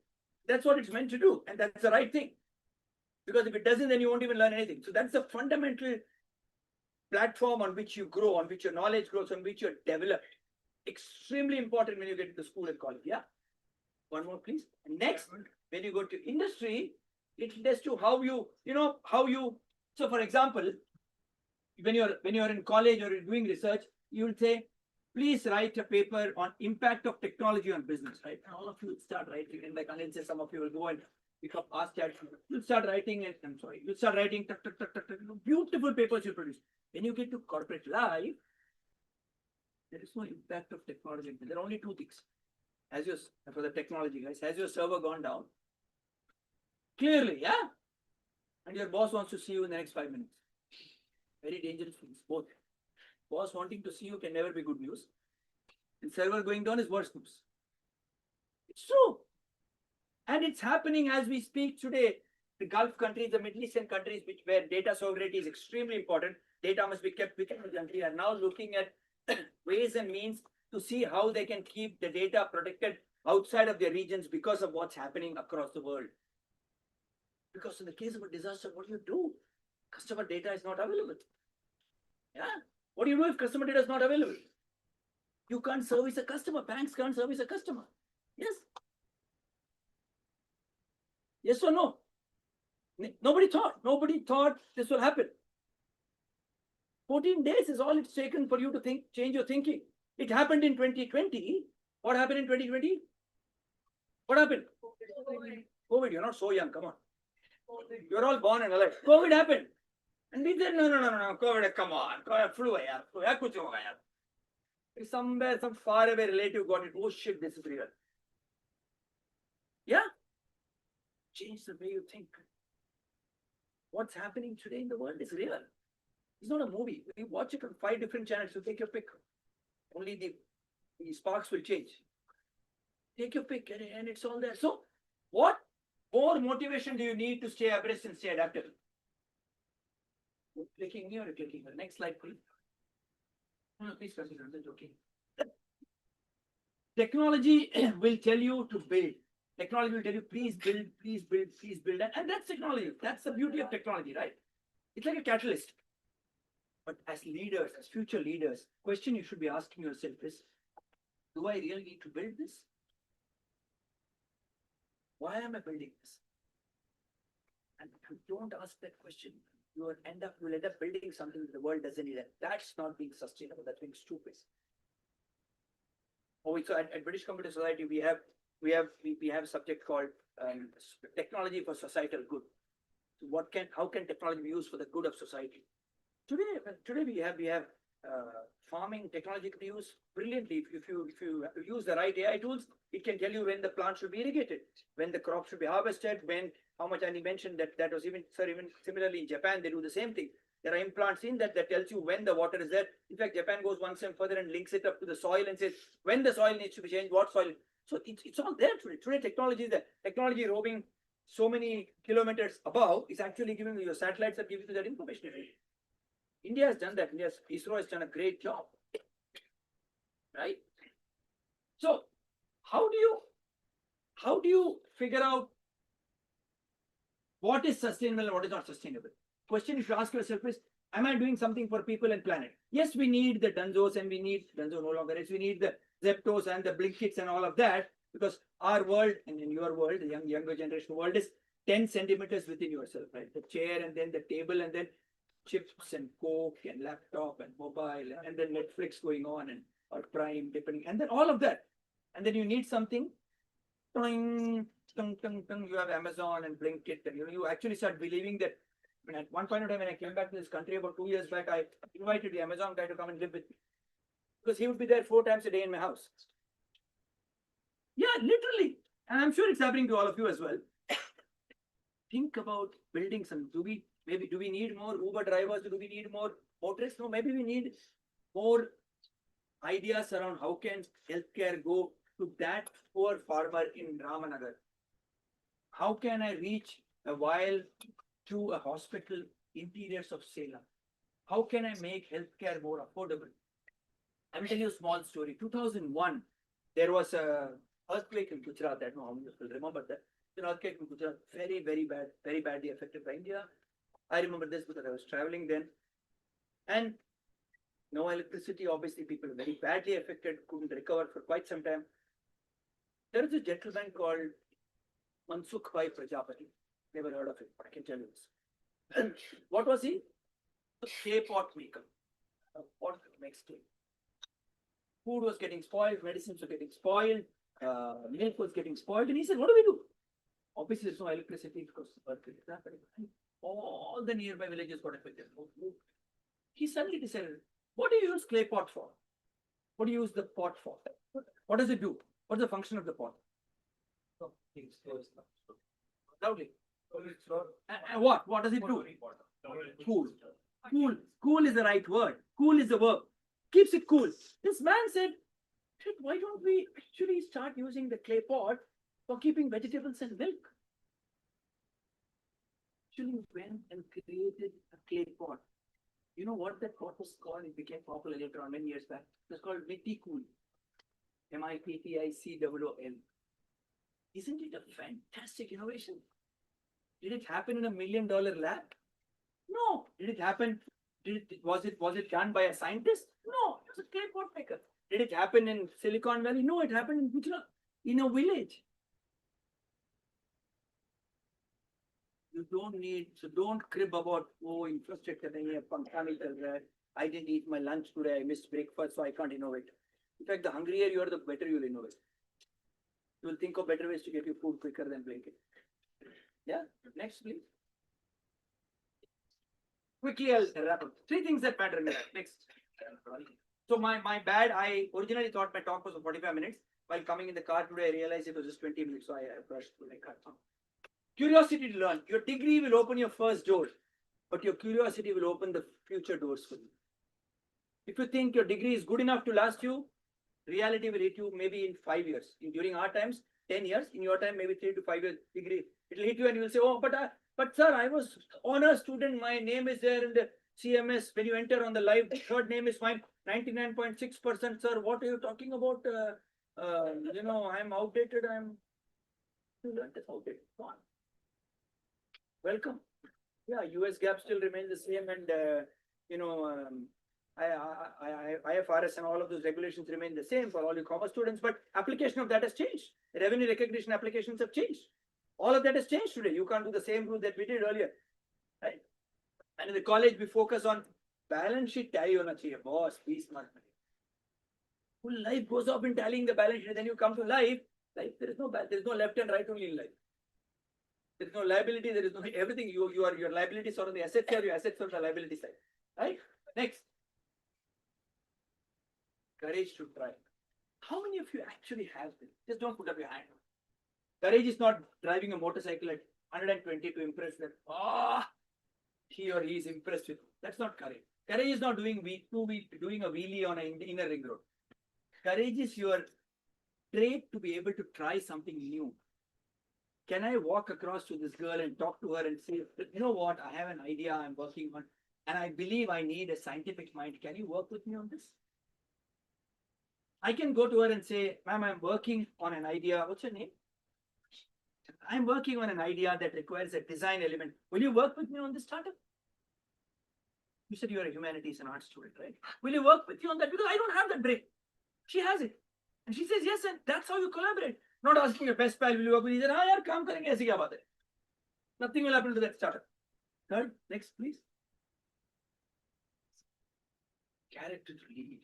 That's what it's meant to do, and that's the right thing. Because if it doesn't, then you won't even learn anything. So that's the fundamental platform on which you grow, on which your knowledge grows, on which you're developed. Extremely important when you get into school and college. Yeah. One more, please. And next, when you go to industry, it tests you how you. So for example, when you're in college or you're doing research, you will say, please write a paper on impact of technology on business, right? And all of you will start writing, and like Anil says, some of you will go and pick up ask chat. You'll start writing, and you'll start writing beautiful papers you produce. When you get to corporate life, there is no impact of technology. There are only two things. For the technology guys, has your server gone down? Clearly, yeah? And your boss wants to see you in the next 5 minutes. Very dangerous things, both. Boss wanting to see you can never be good news. And server going down is worse news. It's true. And it's happening as we speak today. The Gulf countries, the Middle Eastern countries, where data sovereignty is extremely important, data must be kept within the country, are now looking at ways and means to see how they can keep the data protected outside of their regions because of what's happening across the world. Because in the case of a disaster, what do? Customer data is not available. Yeah. What do you do if customer data is not available? You can't service a customer. Banks can't service a customer. Yes. Yes or no? Nobody thought this will happen. 14 days is all it's taken for you to change your thinking. It happened in 2020. What happened in 2020? What happened? COVID. You're not so young. Come on. You're all born and alive. COVID happened. And we said, no, COVID, come on. COVID, flu, somewhere, some far away relative got it. Oh shit, this is real. Yeah? Change the way you think. What's happening today in the world is real. It's not a movie. You watch it on 5 different channels. You take your pick. Only the sparks will change. Take your pick and it's all there. So, what more motivation do you need to stay abreast and stay adaptable? You're clicking here or clicking here. Next slide, please. No, please consider. I'm joking. Technology will tell you to build. Technology will tell you, please build, please build, please build. And that's technology. That's the beauty of technology, right? It's like a catalyst. But as leaders, as future leaders, question you should be asking yourself is, do I really need to build this? Why am I building this? And if you don't ask that question, you will end up building something that the world doesn't need. That's not being sustainable. That's being stupid. So at British Computer Society, we have a subject called technology for societal good. So how can technology be used for the good of society? Today we have farming technology can be used brilliantly. If you use the right AI tools, it can tell you when the plant should be irrigated, when the crop should be harvested, how much. And he mentioned that was even similarly in Japan, they do the same thing. There are implants in that tells you when the water is there. In fact, Japan goes one step further and links it up to the soil and says when the soil needs to be changed, what soil. So it's all there today. Today technology is there. Technology roaming so many kilometers above is actually giving you, your satellites are giving you that information. India has done that. ISRO has done a great job. Right? So how do you figure out what is sustainable and what is not sustainable? Question you should ask yourself is, am I doing something for people and planet? Yes, we need the Dunzos and we need Dunzo no longer is. We need the Zeptos and the Blinkits and all of that, because our world and in your world, the younger generation world is 10 centimeters within yourself, right? The chair and then the table and then chips and Coke and laptop and mobile and then Netflix going on and or Prime depending, and then all of that. And then you need something, you have Amazon and Blinkit, and you actually start believing that. I mean, at one point in time when I came back to this country about 2 years back, I invited the Amazon guy to come and live with me because he would be there 4 times a day in my house. Yeah, literally. And I'm sure it's happening to all of you as well. Think about building some. Do we need more Uber drivers? Do we need more motorists? No, maybe we need more ideas around how can healthcare go to that poor farmer in Ramanagar. How can I reach a while to a hospital interiors of Salem? How can I make healthcare more affordable? I will tell you a small story. 2001, there was a earthquake in Gujarat. I don't know how many people remember that. An earthquake in Gujarat, very, very bad, very badly affected by India. I remember this because I was traveling then. And no electricity, obviously people were very badly affected, couldn't recover for quite some time. There is a gentleman called Mansukh Bhai Prajapati. Never heard of him, but I can tell you this. What was he? A clay pot maker. A pot that makes clay. Food was getting spoiled, medicines were getting spoiled, milk was getting spoiled, and he said, what do we do? Obviously, there's no electricity because the earthquake is happening. All the nearby villages got affected. He suddenly decided, what do you use clay pot for? What do you use the pot for? What does it do? What's the function of the pot? Loudly. And what? What does it do? Cool. Cool. Cool is the right word. Cool is the verb. Keeps it cool. This man said, why don't we actually start using the clay pot for keeping vegetables and milk? Actually went and created a clay pot. You know what that pot was called? It became popular later on many years back. It was called Mitti Cool. MITTICOOL. Isn't it a fantastic innovation? Did it happen in $1 million lab? No. Did it happen? Was it done by a scientist? No. It was a clay pot maker. Did it happen in Silicon Valley? No, it happened in Gujarat, in a village. You don't need, so don't crib about, oh, infrastructure, I didn't eat my lunch today, I missed breakfast, so I can't innovate. In fact, the hungrier you are, the better you'll innovate. You will think of better ways to get your food quicker than blinking. Yeah, next please. Quickly, I'll wrap up. 3 things that matter in life. Next. So my bad, I originally thought my talk was for 45 minutes. While coming in the car today, I realized it was just 20 minutes, so I rushed to my car. Curiosity to learn. Your degree will open your first door, but your curiosity will open the future doors for you. If you think your degree is good enough to last you, reality will hit you maybe in 5 years. During our times, 10 years. In your time, maybe 3 to 5 years degree. It will hit you and you will say, oh, but sir, I was honor student. My name is there in the CMS. When you enter on the live, the third name is mine. 99.6%, sir. What are you talking about? I'm outdated. You learned this outdated. Go on. Welcome. Yeah, US gap still remains the same, and IFRS and all of those regulations remain the same for all your commerce students, but application of that has changed. Revenue recognition applications have changed. All of that has changed today. You can't do the same rule that we did earlier. Right? And in the college, we focus on balance sheet tally hona chahiye. Boss, please, man. Full life goes up in tallying the balance sheet. Then you come to life, there is no left and right only in life. There is no liability, there is no everything. Your liabilities are on the asset side, your assets are on the liability side. Right? Next. Courage to try. How many of you actually have this? Just don't put up your hand. Courage is not driving a motorcycle at 120 to impress them. He or he is impressed with you. That's not courage. Courage is not doing a wheelie on an inner ring road. Courage is your trait to be able to try something new. Can I walk across to this girl and talk to her and say, you know what, I have an idea I'm working on, and I believe I need a scientific mind. Can you work with me on this? I can go to her and say, ma'am, I'm working on an idea. What's your name? I'm working on an idea that requires a design element. Will you work with me on this startup? You said you're a humanities and arts student, right? Will you work with you on that? Because I don't have that brain. She has it. And she says, yes, and that's how you collaborate. Not asking your best pal, will you work with? He said, yaar, kaam karenge, aise kya baat hai? Nothing will happen to that startup. Third, next, please. Character to lead.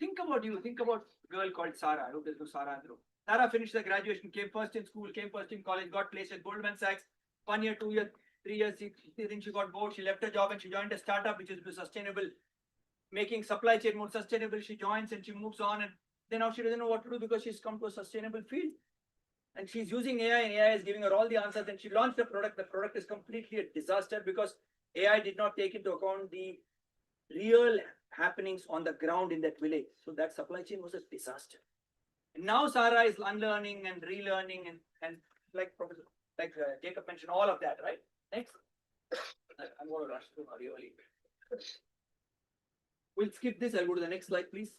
Think about you. Think about a girl called Sarah. I hope there's no Sarah in the room. Sarah finished the graduation, came first in school, came first in college, got placed at Goldman Sachs. 1 year, 2 years, 3 years, then she got bored. She left her job and she joined a startup which is sustainable, making supply chain more sustainable. She joins and she moves on and Then now she doesn't know what to do because she's come to a sustainable field. And she's using AI and AI is giving her all the answers. And she launched the product. The product is completely a disaster because AI did not take into account the real happenings on the ground in that village. So that supply chain was a disaster. And now Sarah is unlearning and relearning and like Professor, Jacob mentioned, all of that, right? Next. I'm going to rush through really. We'll skip this. I'll go to the next slide, please.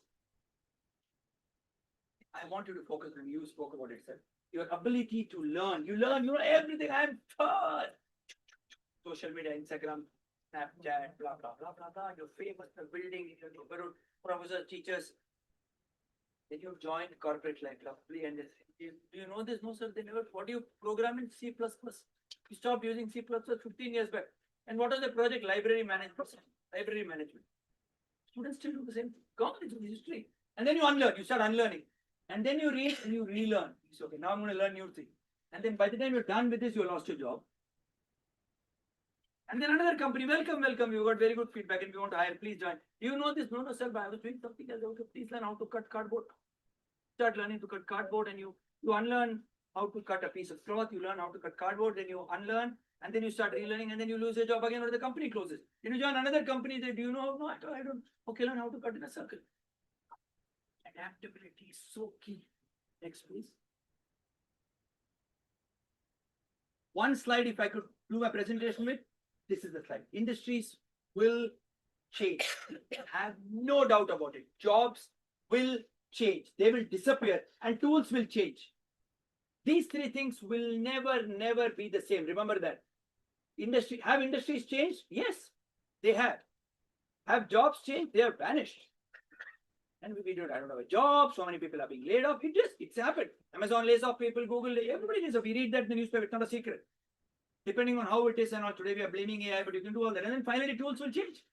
I want you to focus on, you spoke about it, sir. Your ability to learn. You learn, you know everything. I'm fun. Social media, Instagram, Snapchat, blah, blah, blah, blah, blah. You're famous, you're building, you're professors, teachers. Then you joined corporate life, lovely. And do you know this? No, sir, they never. What do you program in C++? You stopped using C++ 15 years back. And what was the project? Library management. Library management. Students still do the same thing. Gone into history. And then you unlearn, you start unlearning. And then you read and you relearn. You say, okay, now I'm going to learn new thing. And then by the time you're done with this, you lost your job. And then another company, welcome, welcome. You got very good feedback and we want to hire, please join. Do you know this? No, no, sir, but I was doing something else. Okay, please learn how to cut cardboard. Start learning to cut cardboard and you unlearn how to cut a piece of cloth. You learn how to cut cardboard, then you unlearn. And then you start relearning and then you lose your job again or the company closes. Then you join another company. They do you know? No, I don't. Okay, learn how to cut in a circle. Adaptability is so key. Next, please. One slide, if I could do my presentation with, this is the slide. Industries will change. I have no doubt about it. Jobs will change. They will disappear and tools will change. These three things will never be the same. Remember that. Have industries changed? Yes, they have. Have jobs changed? They have vanished. And I don't have a job. So many people are being laid off. It's happened. Amazon lays off people, Google, everybody lays off. We read that in the newspaper. It's not a secret. Depending on how it is and all. Today we are blaming AI, but you can do all that. And then finally tools will change.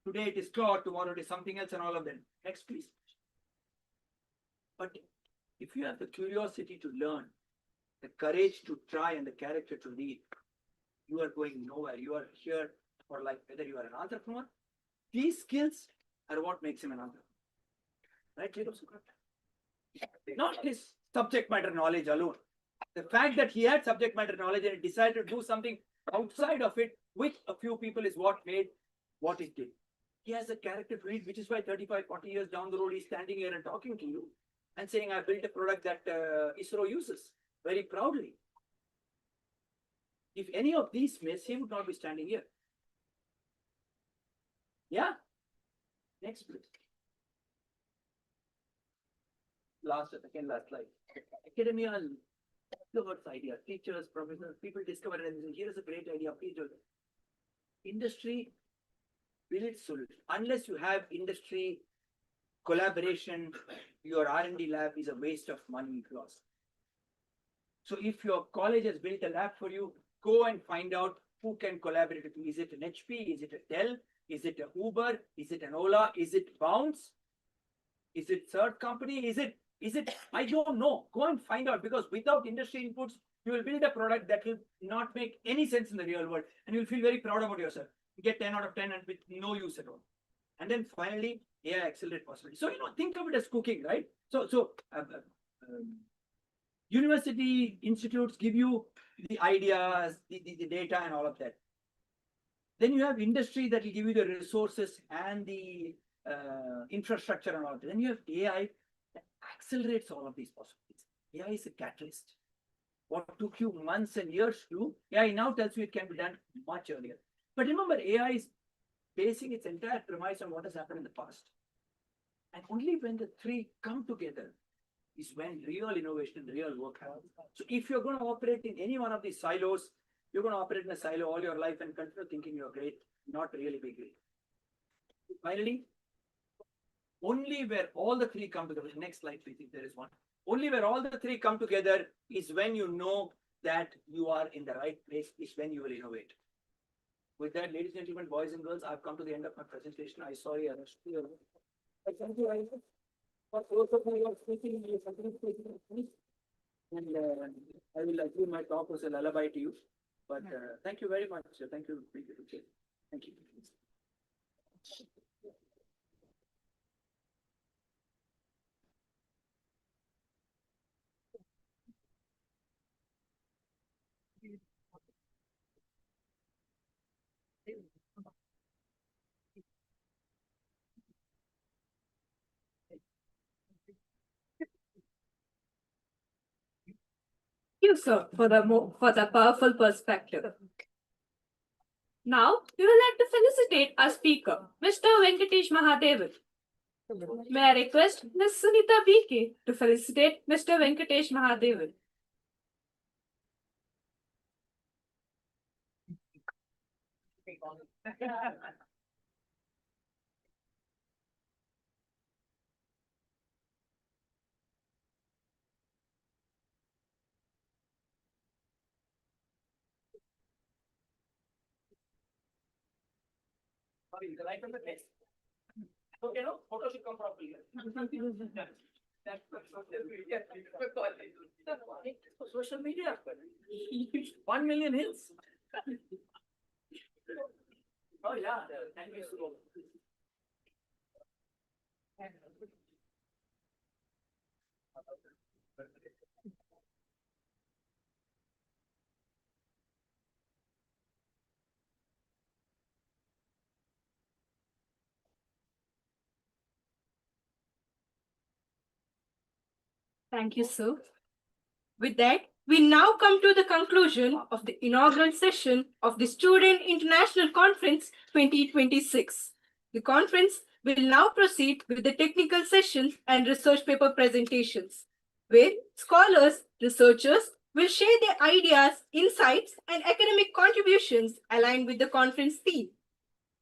Today it is cloud, tomorrow it is something else and all of them. Next, please. But if you have the curiosity to learn, the courage to try and the character to lead, you are going nowhere. You are here for life, whether you are an entrepreneur. These skills are what makes him an entrepreneur. Right, not his subject matter knowledge alone. The fact that he had subject matter knowledge and he decided to do something outside of it with a few people is what made what it did. He has a character to lead, which is why 35, 40 years down the road, he's standing here and talking to you and saying, I built a product that ISRO uses very proudly. If any of these miss, he would not be standing here. Yeah. Next, please. Last slide. Academia discovers ideas. Teachers, professors, people discover anything. Here is a great idea. Please do it. Industry will its solution. Unless you have industry collaboration, your R&D lab is a waste of money lost. So if your college has built a lab for you, go and find out who can collaborate with you. Is it an HP? Is it a Dell? Is it a Uber? Is it an Ola? Is it Bounce? Is it third company? Is it, I don't know. Go and find out, because without industry inputs, you will build a product that will not make any sense in the real world. And you'll feel very proud about yourself. You get 10 out of 10 and with no use at all. And then finally, AI accelerate possibilities. So, think of it as cooking, right? University institutes give you the ideas, the data and all of that. Then you have industry that will give you the resources and the infrastructure and all of that. Then you have AI that accelerates all of these possibilities. AI is a catalyst. What took you months and years to do, AI now tells you it can be done much earlier. But remember, AI is basing its entire premise on what has happened in the past. And only when the three come together is when real innovation and real work happens. So if you're going to operate in any one of these silos, you're going to operate in a silo all your life and continue thinking you're great, not really be great. Finally, only where all the three come together, next slide please, if there is one. Only where all the three come together is when you know that you are in the right place, is when you will innovate. With that, ladies and gentlemen, boys and girls, I've come to the end of my presentation. I'm sorry, thank you very much. For those of you who are speaking, and I will assume my talk was a lullaby to you. But thank you very much. Thank you. Thank you. you, sir, for the powerful perspective. Now, we would like to felicitate our speaker, Mr. Venkatesh Mahadevan. May I request Ms. Sunita BK to felicitate Mr. Venkatesh Mahadevan. Sorry, the light on the face. Okay, no, photo should come properly. Social media. 1 million hits. Oh, yeah, thank you so much. Thank you, sir. With that, we now come to the conclusion of the inaugural session of the Student International Conference 2026. The conference will now proceed with the technical sessions and research paper presentations, where scholars, researchers will share their ideas, insights, and academic contributions aligned with the conference theme.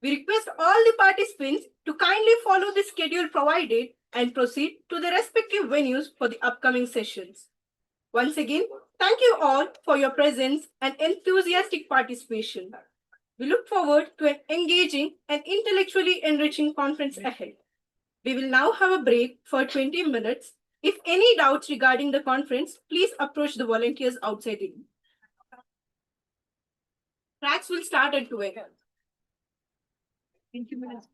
We request all the participants to kindly follow the schedule provided and proceed to the respective venues for the upcoming sessions. Once again, thank you all for your presence and enthusiastic participation. We look forward to an engaging and intellectually enriching conference ahead. We will now have a break for 20 minutes. If any doubts regarding the conference, please approach the volunteers outside the room. Tracks will start at 12. 20 minutes.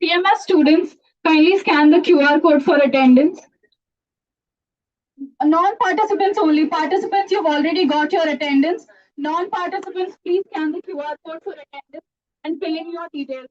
PMS students, kindly scan the QR code for attendance. Non-participants only. Participants, you've already got your attendance. Non-participants, please scan the QR code for attendance and fill in your details.